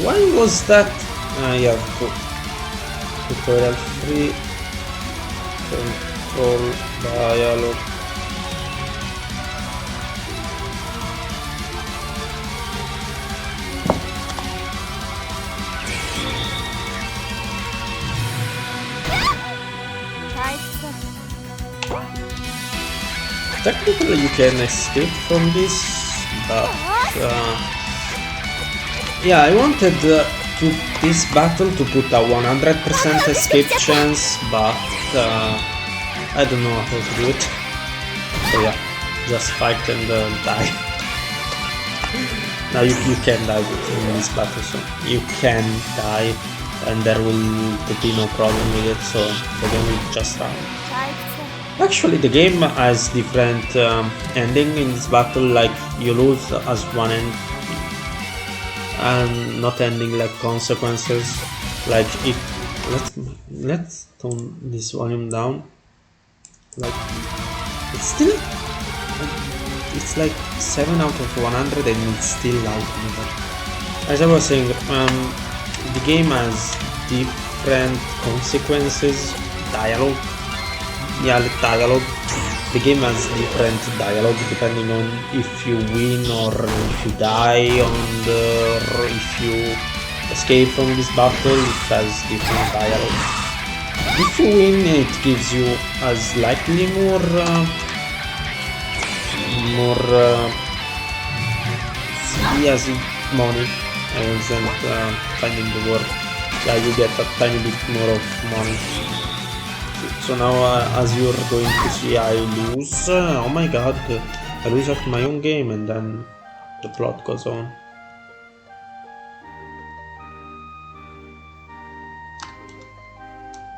Why was that? I have tutorial 3, control dialogue. technically you can escape from this, but yeah, I wanted to this battle to put a 100% escape chance, but I don't know how to do it. So yeah, just fight and die. Now you can die in this battle, so you can die and there will be no problem with it, so the game will just run. Actually, the game has different ending in this battle, like you lose as one end and not ending like consequences. Like it, let's tone this volume down. Like it's still, it's like 7 out of 100 and it's still loud. As I was saying, the game has different consequences, dialogue. Yeah, the dialogue. The game has different dialogue depending on if you win or if you die, or if you escape from this battle. It has different dialogue. If you win, it gives you a slightly more yes, money. I wasn't finding the word. Yeah, you get a tiny bit more of money. So now, as you're going to see, I lose. Oh my god, I lose at my own game, and then the plot goes on.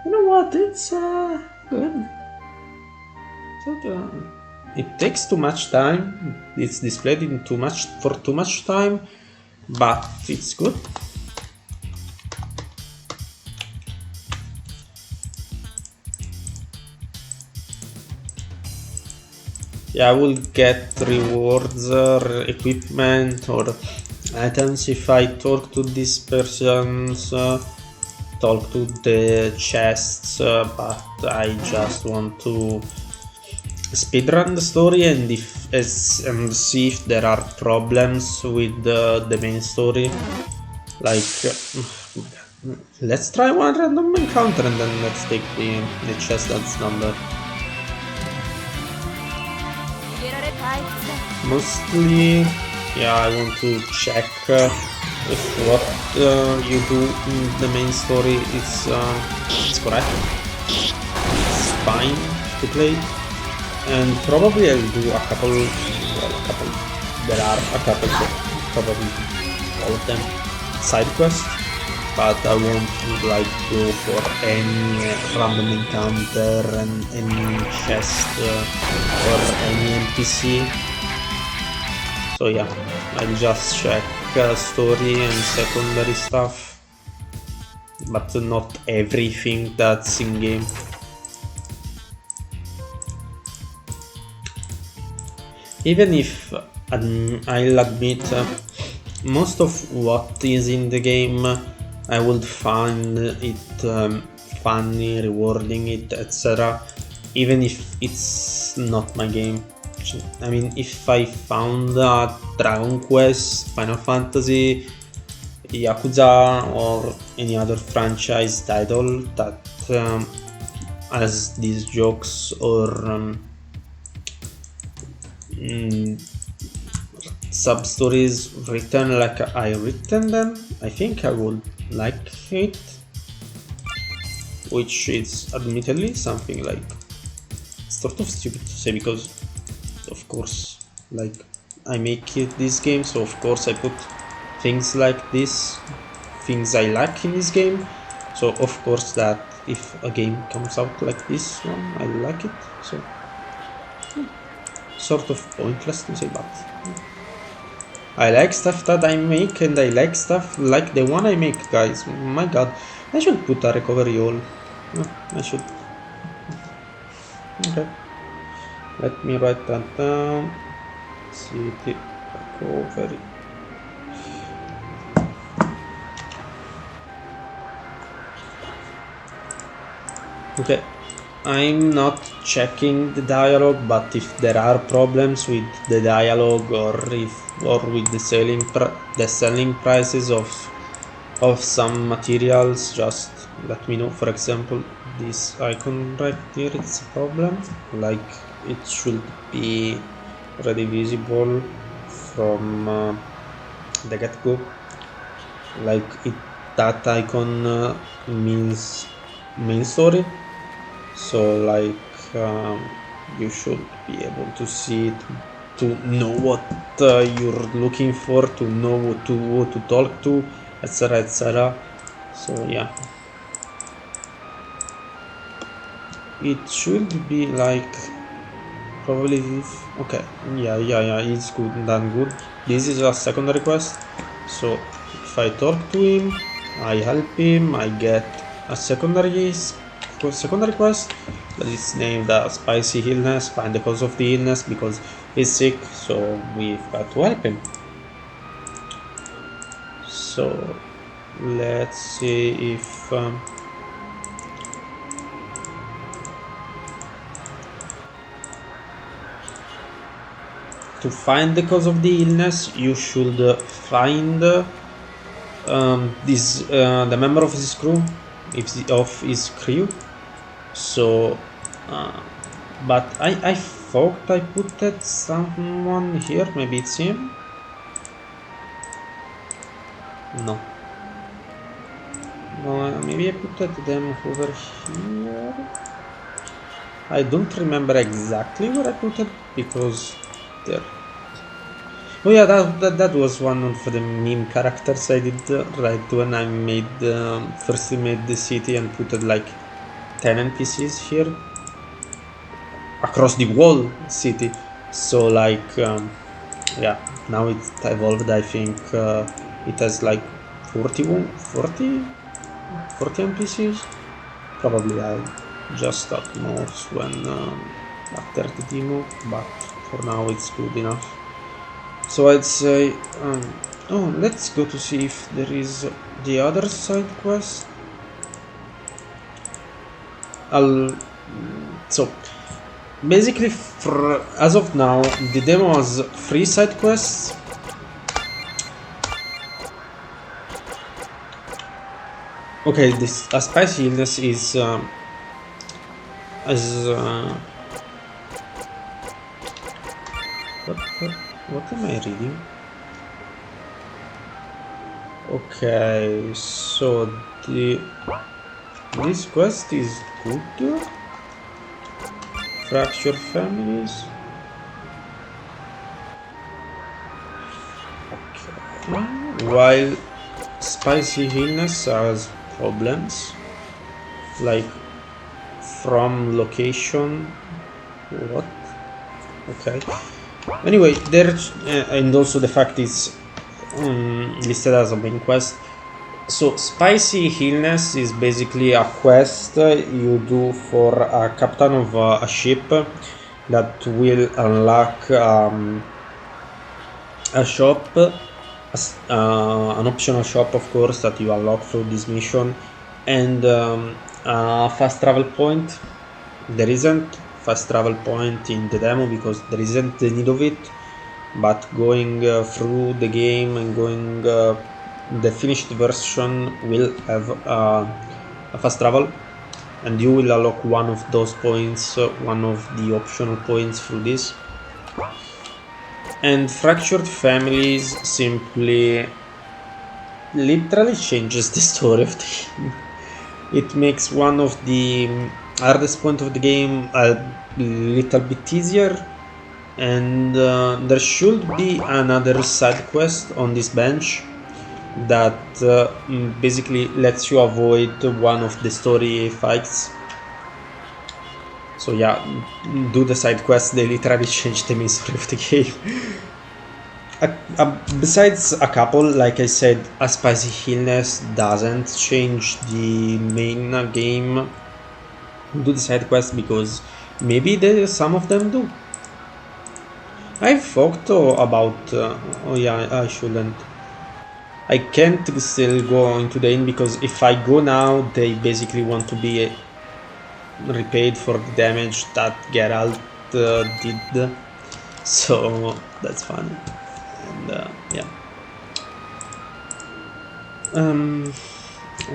You know what? It's good. It takes too much time. It's displayed in too much time, but it's good. Yeah, I will get rewards or equipment or items if I talk to these persons, talk to the chests, but I just want to speedrun the story and see if there are problems with the main story. Like, let's try one random encounter and then let's take the chest that's done there. Mostly, yeah, I want to check if what you do in the main story is correct. It's fine to play, and probably I'll do a couple. There are a couple, so probably all of them side quests, but I won't like go for any random encounter and any chest or any NPC. So yeah, I'll just check story and secondary stuff, but not everything that's in game. Even if I'll admit most of what is in the game I would find it funny, rewarding it, etc. Even if it's not my game. I mean, if I found a Dragon Quest, Final Fantasy, Yakuza, or any other franchise title that has these jokes or sub-stories written like I written them, I think I would like it, which is admittedly something like sort of stupid to say, because of course, like, I make this game, so of course I put things like this, things I like in this game, so of course that if a game comes out like this one, I like it, so sort of pointless to say, but I like stuff that I make, and I like stuff like the one I make, guys. My god, I should put a recovery all. I should. Okay. Let me write that down. City recovery. Okay. I'm not checking the dialogue, but if there are problems with the dialogue or with the selling prices of some materials, just let me know. For example, this icon right here, it's a problem. Like, it should be already visible from the get-go, like that icon means main story, so like you should be able to see it, to know what you're looking for, to know who to talk to, etc, etc. So yeah, it should be like probably okay, yeah, it's good, done good. This is a second request, so if I talk to him, I help him, I get a secondary quest that is named spicy illness, find the cause of the illness because he's sick, so we've got to help him. So let's see if to find the cause of the illness you should find this the member of his crew, of his crew. So but I thought I put that someone here, maybe it's him. No, maybe I put them over here. I don't remember exactly where I put it because there. Oh yeah, that was one of the meme characters I did right when I made firstly made the city and put like 10 NPCs here across the whole city. So like yeah, now it's evolved. I think it has like 40 NPCs. Probably I just got more when after the demo, but for now it's good enough. So I'd say oh, let's go to see if there is the other side quest. So basically as of now the demo has 3 side quests. Okay, this a spicy illness is what am I reading? Okay, so this quest is good. Fractured families. Okay. While spicy illness has problems, like from location. What? Okay. Anyway, there and also the fact is listed as a main quest. So spicy illness is basically a quest you do for a captain of a ship that will unlock a shop, an optional shop of course that you unlock through this mission, and a fast travel point. There isn't fast travel point in the demo because there isn't the need of it, but going through the game and going the finished version will have a fast travel, and you will unlock one of those points, one of the optional points through this. And fractured families simply literally changes the story of the game. It makes one of the hardest point of the game a little bit easier, and there should be another side quest on this bench that basically lets you avoid one of the story fights. So yeah, do the side quests, they literally change the main story of the game. Besides a couple, like I said, a spicy illness doesn't change the main game. Do the side quests because maybe some of them do. I've thought about oh yeah, I shouldn't. I can't still go into the inn because if I go now, they basically want to be repaid for the damage that Geralt did. So that's fun. And yeah.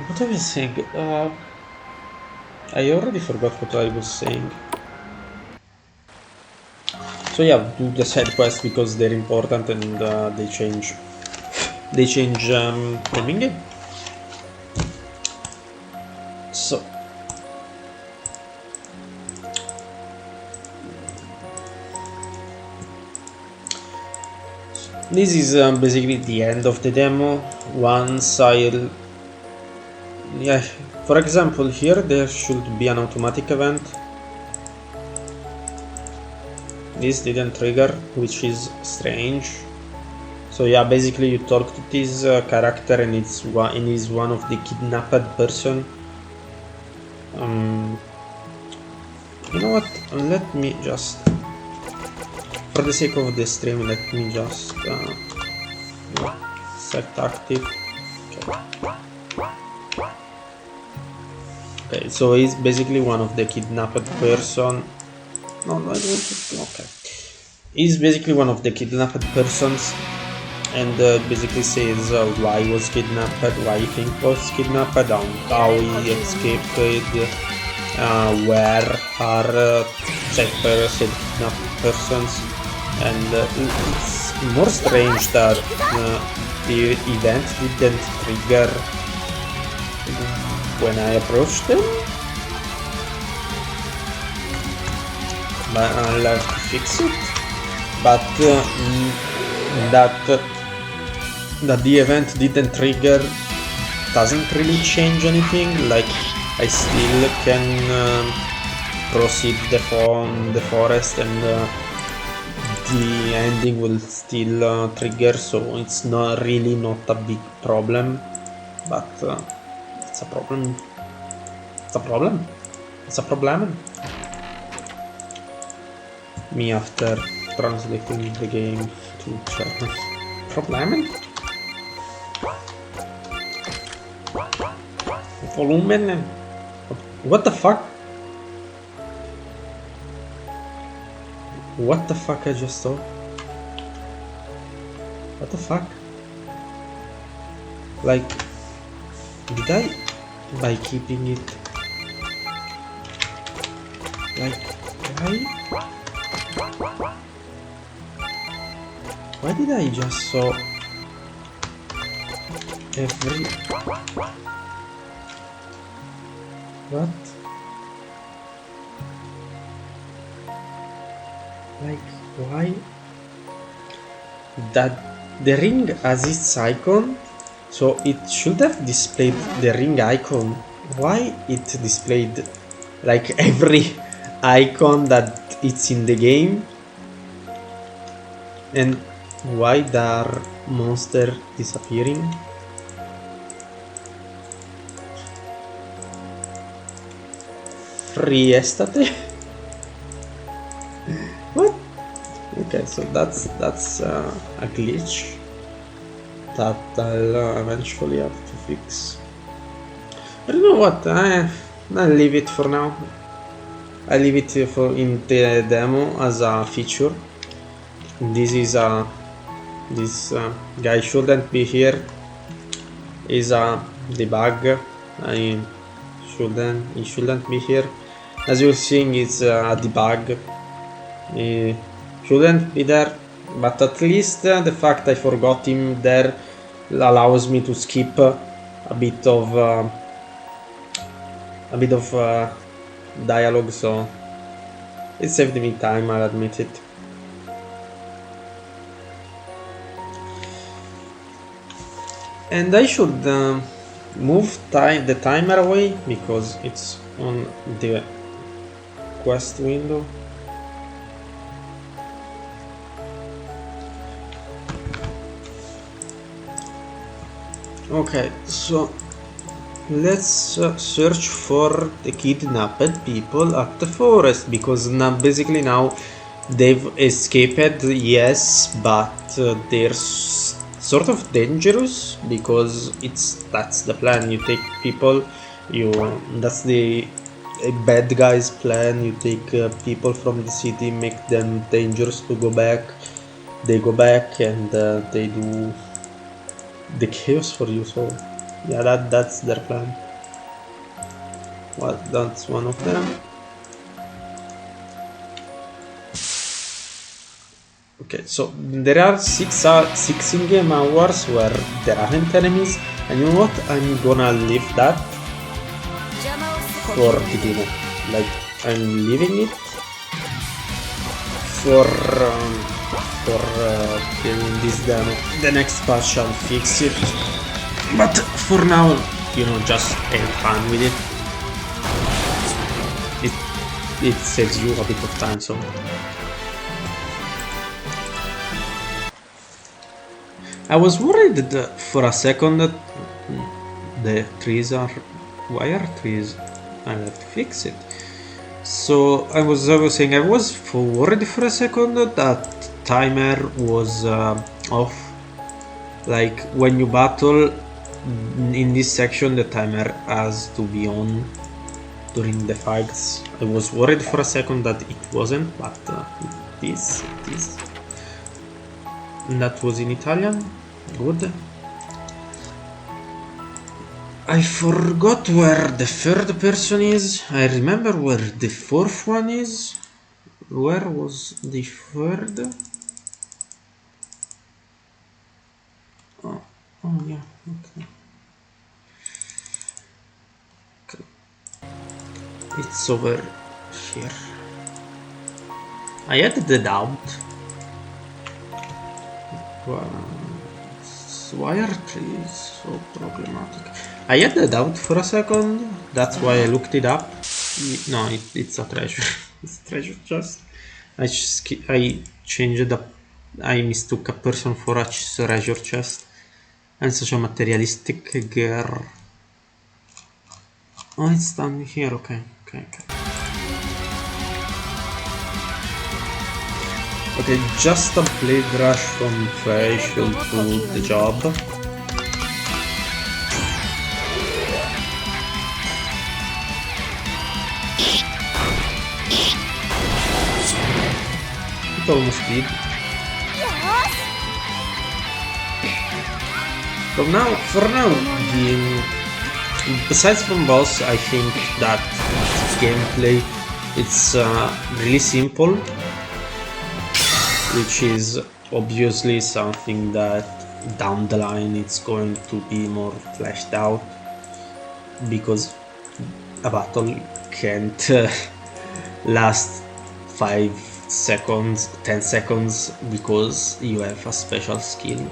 What I was saying? I already forgot what I was saying. So yeah, do the side quests because they're important and they change the main game. So this is basically the end of the demo. Once I'll, yeah, for example, here there should be an automatic event. This didn't trigger, which is strange. So yeah, basically you talk to this character and he's one of the kidnapped person. You know what? Let me just, for the sake of the stream, let me just set active. Okay, so he's basically one of the kidnapped person. No, I don't want to. Okay, he's basically one of the kidnapped persons, and basically says why he was kidnapped, why he think was kidnapped, how he escaped, where are checkers and kidnapped persons, and it's more strange that the event didn't trigger when I approached them, but I'll have to fix it. But that the event didn't trigger doesn't really change anything. Like I still can proceed the forest and the ending will still trigger, so it's not a big problem, but it's a problem. It's a problem. It's a problem. Me after translating the game to German. Problem? Volumen? What the fuck? What the fuck I just saw? What the fuck? Like, did I, by keeping it, like, why did I just saw every, what? Like, why? That the ring has its icon, so it should have displayed the ring icon. Why it displayed like every icon that it's in the game? And why there are monsters disappearing? Free estate? What? Okay, so that's a glitch that I'll eventually have to fix. I don't know what. I'll leave it for now. I leave it in the demo as a feature. This is this guy shouldn't be here. Is a debug. He shouldn't be here. As you're seeing, it's a debug. He shouldn't be there, but at least the fact I forgot him there allows me to skip a bit of dialogue, so it saved me time, I'll admit it. And I should move the timer away because it's on the quest window. Okay, so let's search for the kidnapped people at the forest, because now basically now they've escaped, yes, but they're sort of dangerous because that's the plan. You take people, that's the bad guy's plan. You take people from the city, make them dangerous to go back. They go back and they do the chaos for you. So yeah, that's their plan. Well, that's one of them. Okay, so there are six in-game hours where there aren't enemies, and you know what? I'm gonna leave that for the demo. Like, I'm leaving it for this demo. The next patch I'll fix it, but for now, you know, just have fun with it. It saves you a bit of time, so. I was worried that for a second that the trees are wire trees. I have to fix it. So I was saying I was worried for a second that timer was off. Like when you battle in this section, the timer has to be on during the fights. I was worried for a second that it wasn't, but it is. And that was in Italian. Good. I forgot where the third person is. I remember where the fourth one is. Where was the third? Oh yeah, okay. It's over here. I had the doubt. Why are trees so problematic? I had the doubt for a second. That's why I looked it up. No, it's a treasure. It's a treasure chest. I changed up. I mistook a person for a treasure chest. I'm such a materialistic girl. Oh, it's down here. Okay. Okay, just a blade rush from Fresh will do the job. It almost did. For now, besides from boss, I think that gameplay it's really simple, which is obviously something that down the line it's going to be more fleshed out, because a battle can't last 5 seconds, 10 seconds, because you have a special skill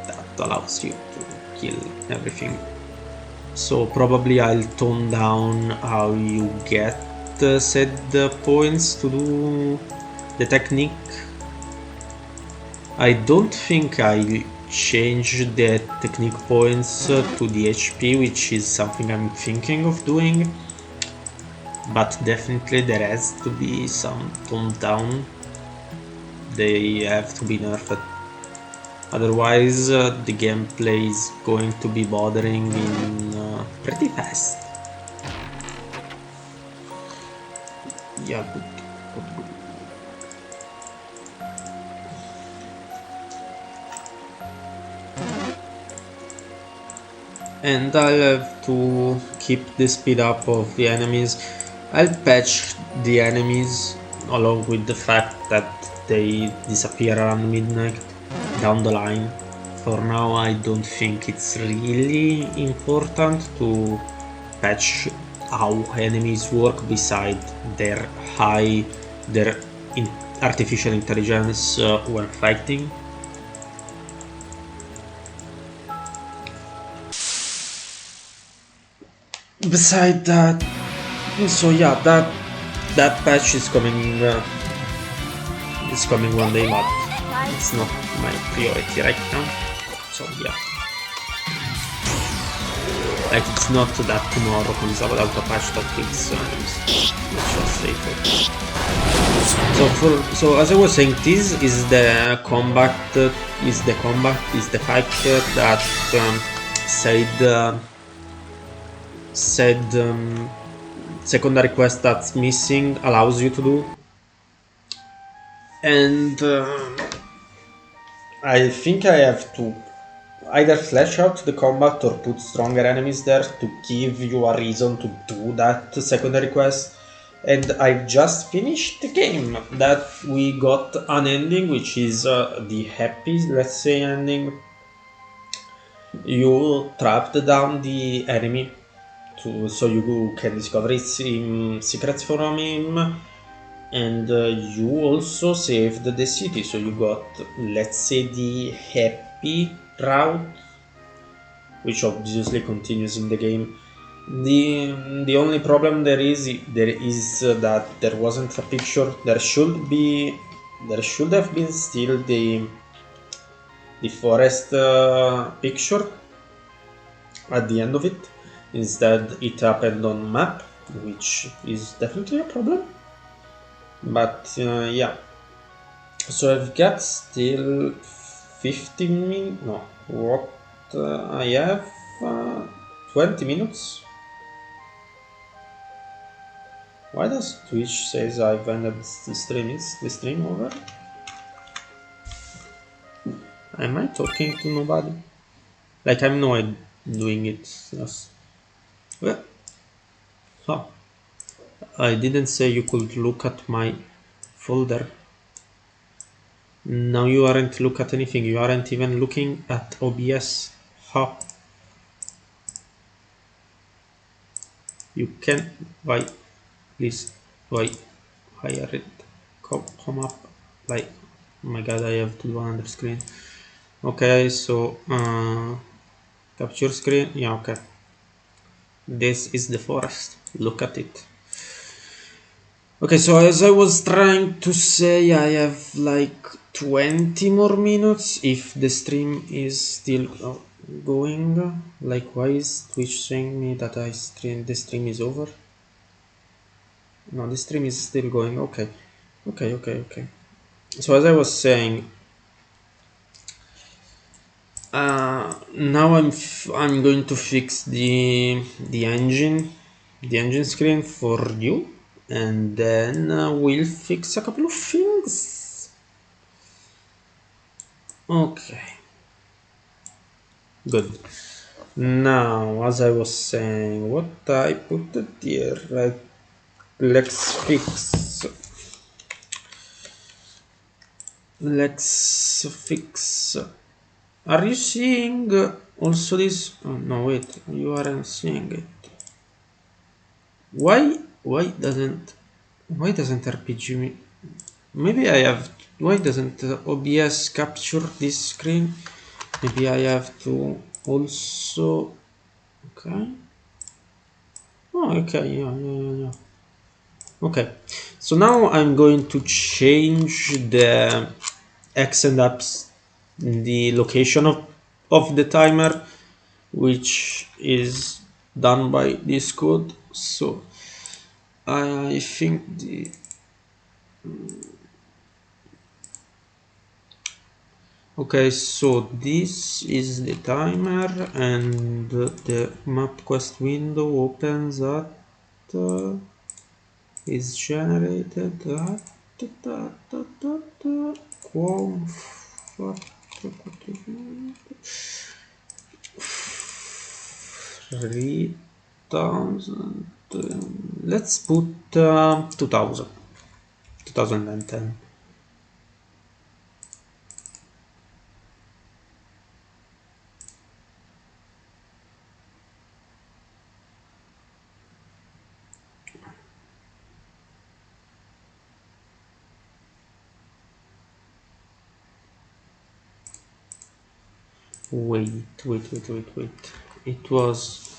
that allows you to kill everything. So probably I'll tone down how you get set points to do the technique. I don't think I change the technique points to the HP, which is something I'm thinking of doing, but definitely there has to be some toned down. They have to be nerfed, otherwise the gameplay is going to be bothering in pretty fast. Yeah, good. And I'll have to keep the speed up of the enemies. I'll patch the enemies along with the fact that they disappear around midnight down the line. For now, I don't think it's really important to patch how enemies work beside their artificial intelligence when fighting. Beside that, so yeah, that patch is coming one day, but it's not my priority right now. So yeah, like it's not that tomorrow comes out a patch that fixes enemies, much later. So as I was saying, this is the combat, is the fight that said secondary quest that's missing allows you to do, and I think I have to either flesh out the combat or put stronger enemies there to give you a reason to do that secondary quest, and I've just finished the game. That we got an ending, which is the happy, let's say, ending. You trapped down the enemy, so you can discover its secrets from him, and you also saved the city. So you got, let's say, the happy route, which obviously continues in the game. The only problem there is that there wasn't a picture. There should have been still the forest picture at the end of it. Instead, it happened on map, which is definitely a problem. But yeah, so I've got still 15 minutes. No, what I have 20 minutes. Why does Twitch says I've ended the stream? Is the stream over? Am I talking to nobody? Like I'm not doing it. Yes. Well, huh. I didn't say you could look at my folder. Now you aren't look at anything. You aren't even looking at OBS. Huh. You can. Why? Please. Why? Higher it. Come up. Like. Oh my god, I have to do another screen. Okay, so capture screen. Yeah, okay. This is the forest. Look at it. Okay, so as I was trying to say, I have like 20 more minutes if the stream is still going. Like, why is Twitch saying me that the stream is over? No, the stream is still going. Okay, okay. So as I was saying, now I'm going to fix the engine screen for you, and then we'll fix a couple of things. Okay, good. Now, as I was saying, what I put it here, right? Let's fix. Let's fix. Are you seeing also this? Oh, no, wait, you aren't seeing it. Why doesn't RPG maybe I have, why doesn't OBS capture this screen? Maybe I have to also, okay. Oh, okay, yeah. Okay, so now I'm going to change the X and apps, the location of the timer, which is done by this code. So I think okay, so this is the timer, and the MapQuest window opens at is generated at quom 3000. Let's put 2010. Wait. It was.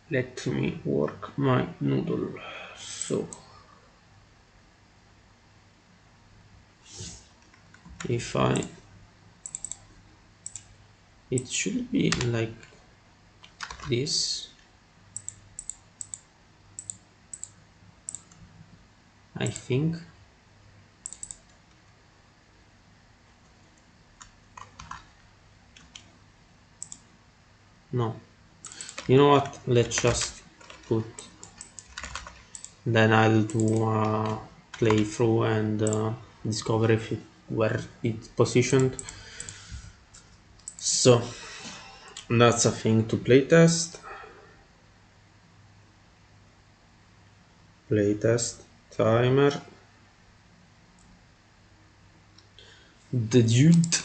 Let me work my noodle. So if I, it should be like this, I think. No, you know what? Let's just put. Then I'll do a playthrough and discover if where it's positioned. So. That's a thing to playtest. playtest timer. The dude,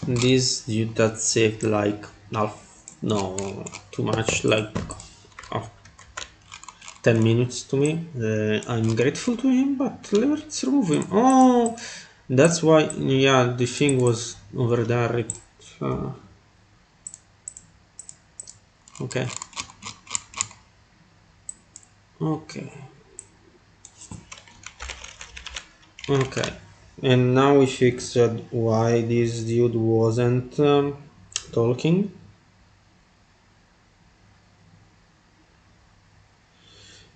this dude that saved like half, no, too much, like half 10 minutes to me. I'm grateful to him, but let's remove him. Oh, that's why, yeah, the thing was over there. Okay. Okay. Okay. And now we fixed why this dude wasn't talking.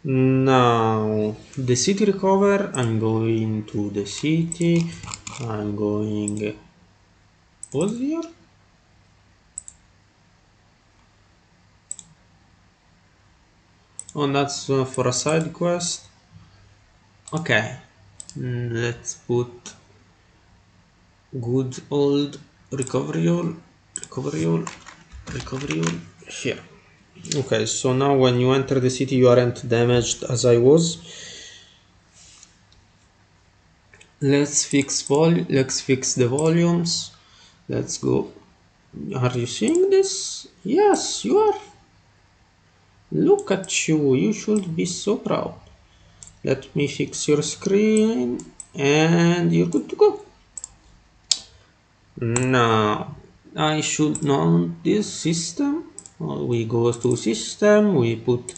Now, the city recover, I'm going to the city, I'm going... What's here? Oh, that's for a side quest. Okay, let's put good old recovery all, recovery all, recovery all here. Okay, so now when you enter the city you aren't damaged as I was. Let's fix the volumes. Let's go. Are you seeing this? Yes, you are. Look at you. You should be so proud. Let me fix your screen and you're good to go. Now, I should know this system. We go to system, we put,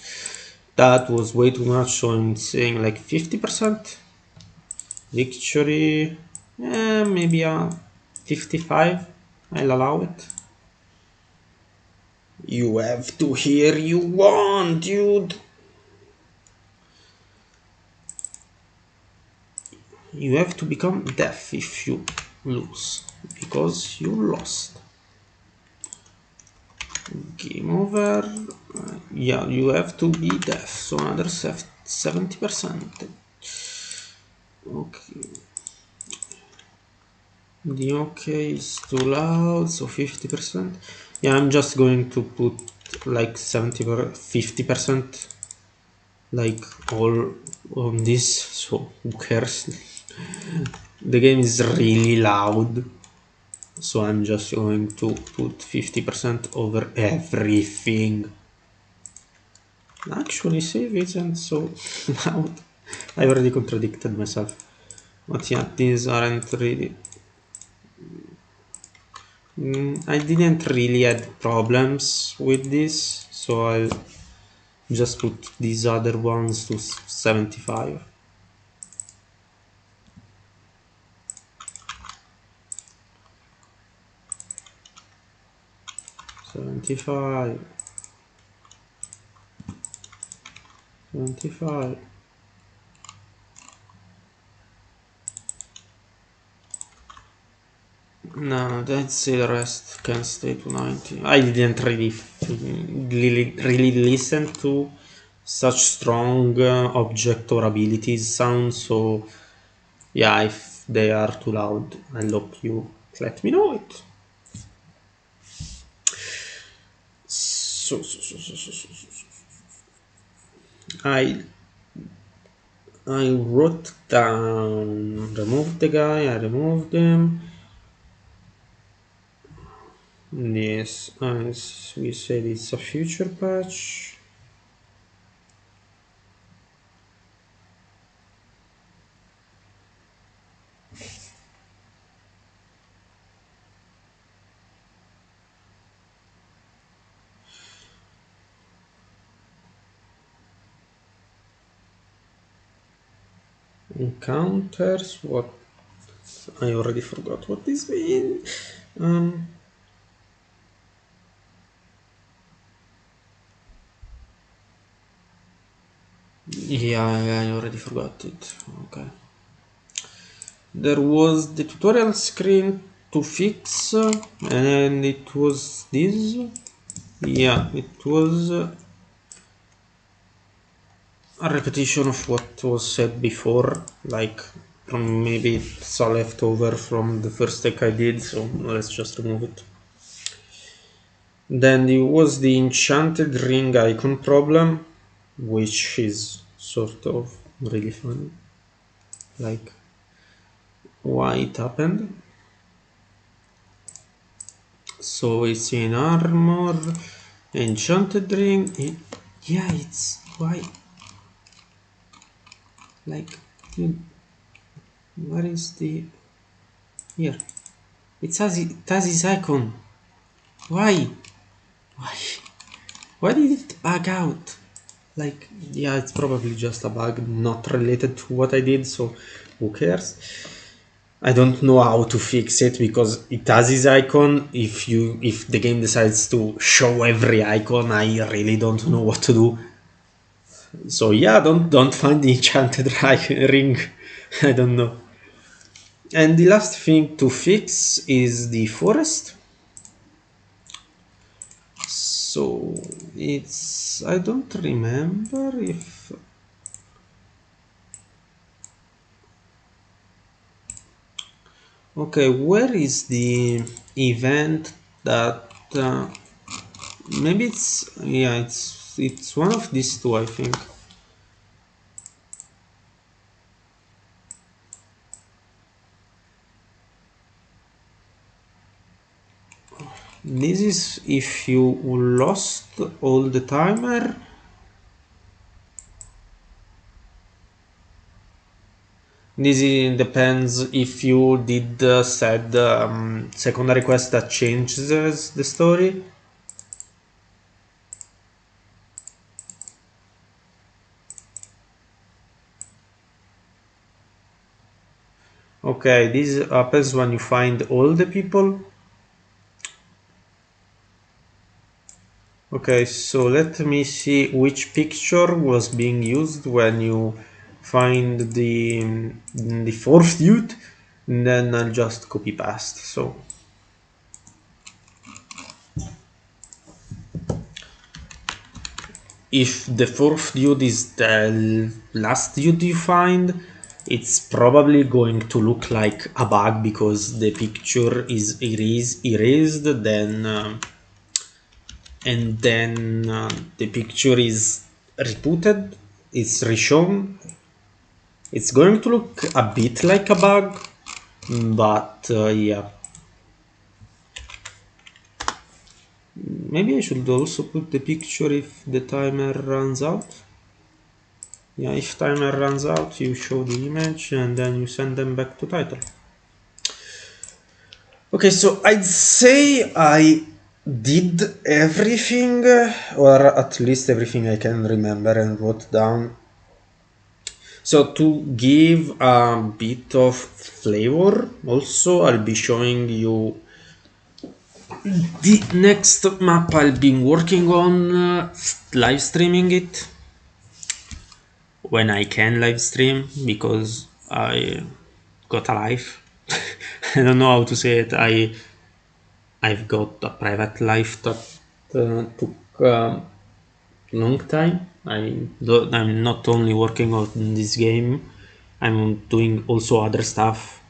that was way too much, so I'm saying like 50%. Victory, maybe 55, I'll allow it. You have to hear you want, dude. You have to become deaf if you lose, because you lost. Game over. Yeah, you have to be deaf, so another 70%. Okay. The okay is too loud, so 50%. Yeah, I'm just going to put like 50%, like all on this, so who cares? The game is really loud, so I'm just going to put 50% over everything. Actually, save isn't so loud. I already contradicted myself. But yeah, these aren't really... I didn't really had problems with this, so I'll just put these other ones to 75. 75. 75. No, let's say the rest can stay to 90. I didn't really listen to such strong object or abilities sound, so yeah, if they are too loud, I hope you let me know it. I wrote down, remove the guy, I removed him. Yes, as we said, it's a future patch. Encounters, what? I already forgot what this means. Yeah, I already forgot it. Okay. There was the tutorial screen to fix, and it was this. Yeah, it was a repetition of what was said before, like maybe it's a leftover from the first take I did, so let's just remove it. Then there was the enchanted ring icon problem. which is sort of really funny. Like, why it happened? So it's in armor, enchanted ring. Yeah, it's why. Like, dude, where is the here? It has his icon. Why? Why? Why did it bug out? Like, yeah, it's probably just a bug not related to what I did, so who cares? I don't know how to fix it because it has his icon. If the game decides to show every icon, I really don't know what to do. So yeah, don't find the enchanted ring. I don't know. And the last thing to fix is the forest. So it's I don't remember if okay, where is the event that maybe it's one of these two, I think. This is if you lost all the timer. Depends if you did set secondary quest that changes the story. Okay, this happens when you find all the people. Okay, so let me see which picture was being used when you find the fourth dude, and then I'll just copy paste. So if the fourth dude is the last dude you find, it's probably going to look like a bug because the picture is erased then and then the picture is rebooted, it's reshown. It's going to look a bit like a bug, but yeah. Maybe I should also put the picture if the timer runs out. Yeah, if timer runs out, you show the image and then you send them back to title. Okay, so I'd say I did everything, or at least everything I can remember and wrote down. So to give a bit of flavor, also I'll be showing you the next map I'll be working on, live streaming it when I can live stream because I got a life. I don't know how to say it. I've got a private life that took long time. I'm not only working on this game. I'm doing also other stuff.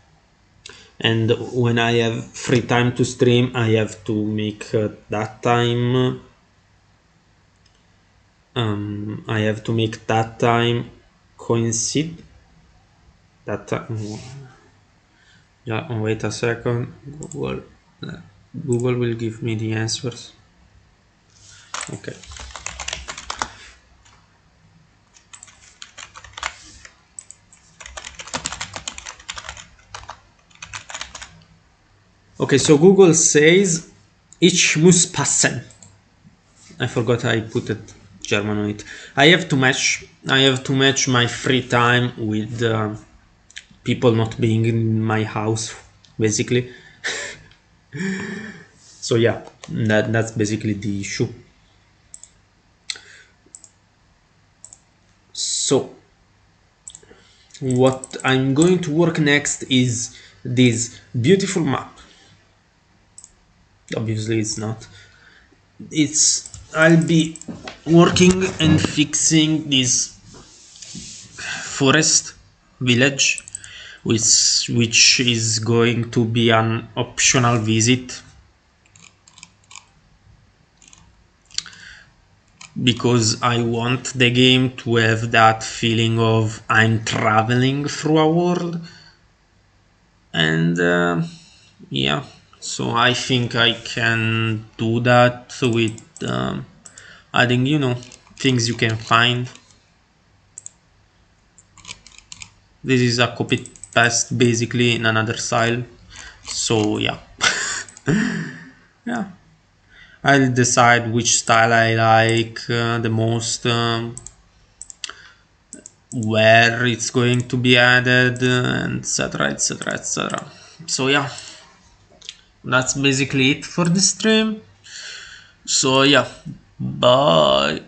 And when I have free time to stream, I have to make that time. I have to make that time coincide. That time. Yeah, wait a second. Google will give me the answers. Okay. Okay, so Google says ich muss passen. I forgot I put it German on it. I have to match my free time with people not being in my house, basically. So yeah, that's basically the issue. So what I'm going to work next is this beautiful map. Obviously it's not. I'll be working and fixing this forest village which is going to be an optional visit because I want the game to have that feeling of I'm traveling through a world. And yeah, so I think I can do that with adding, things you can find. This is a copy paste basically in another style. So yeah, yeah. I'll decide which style I like the most, where it's going to be added, etc., etc., etc. So yeah, that's basically it for the stream. So yeah, bye.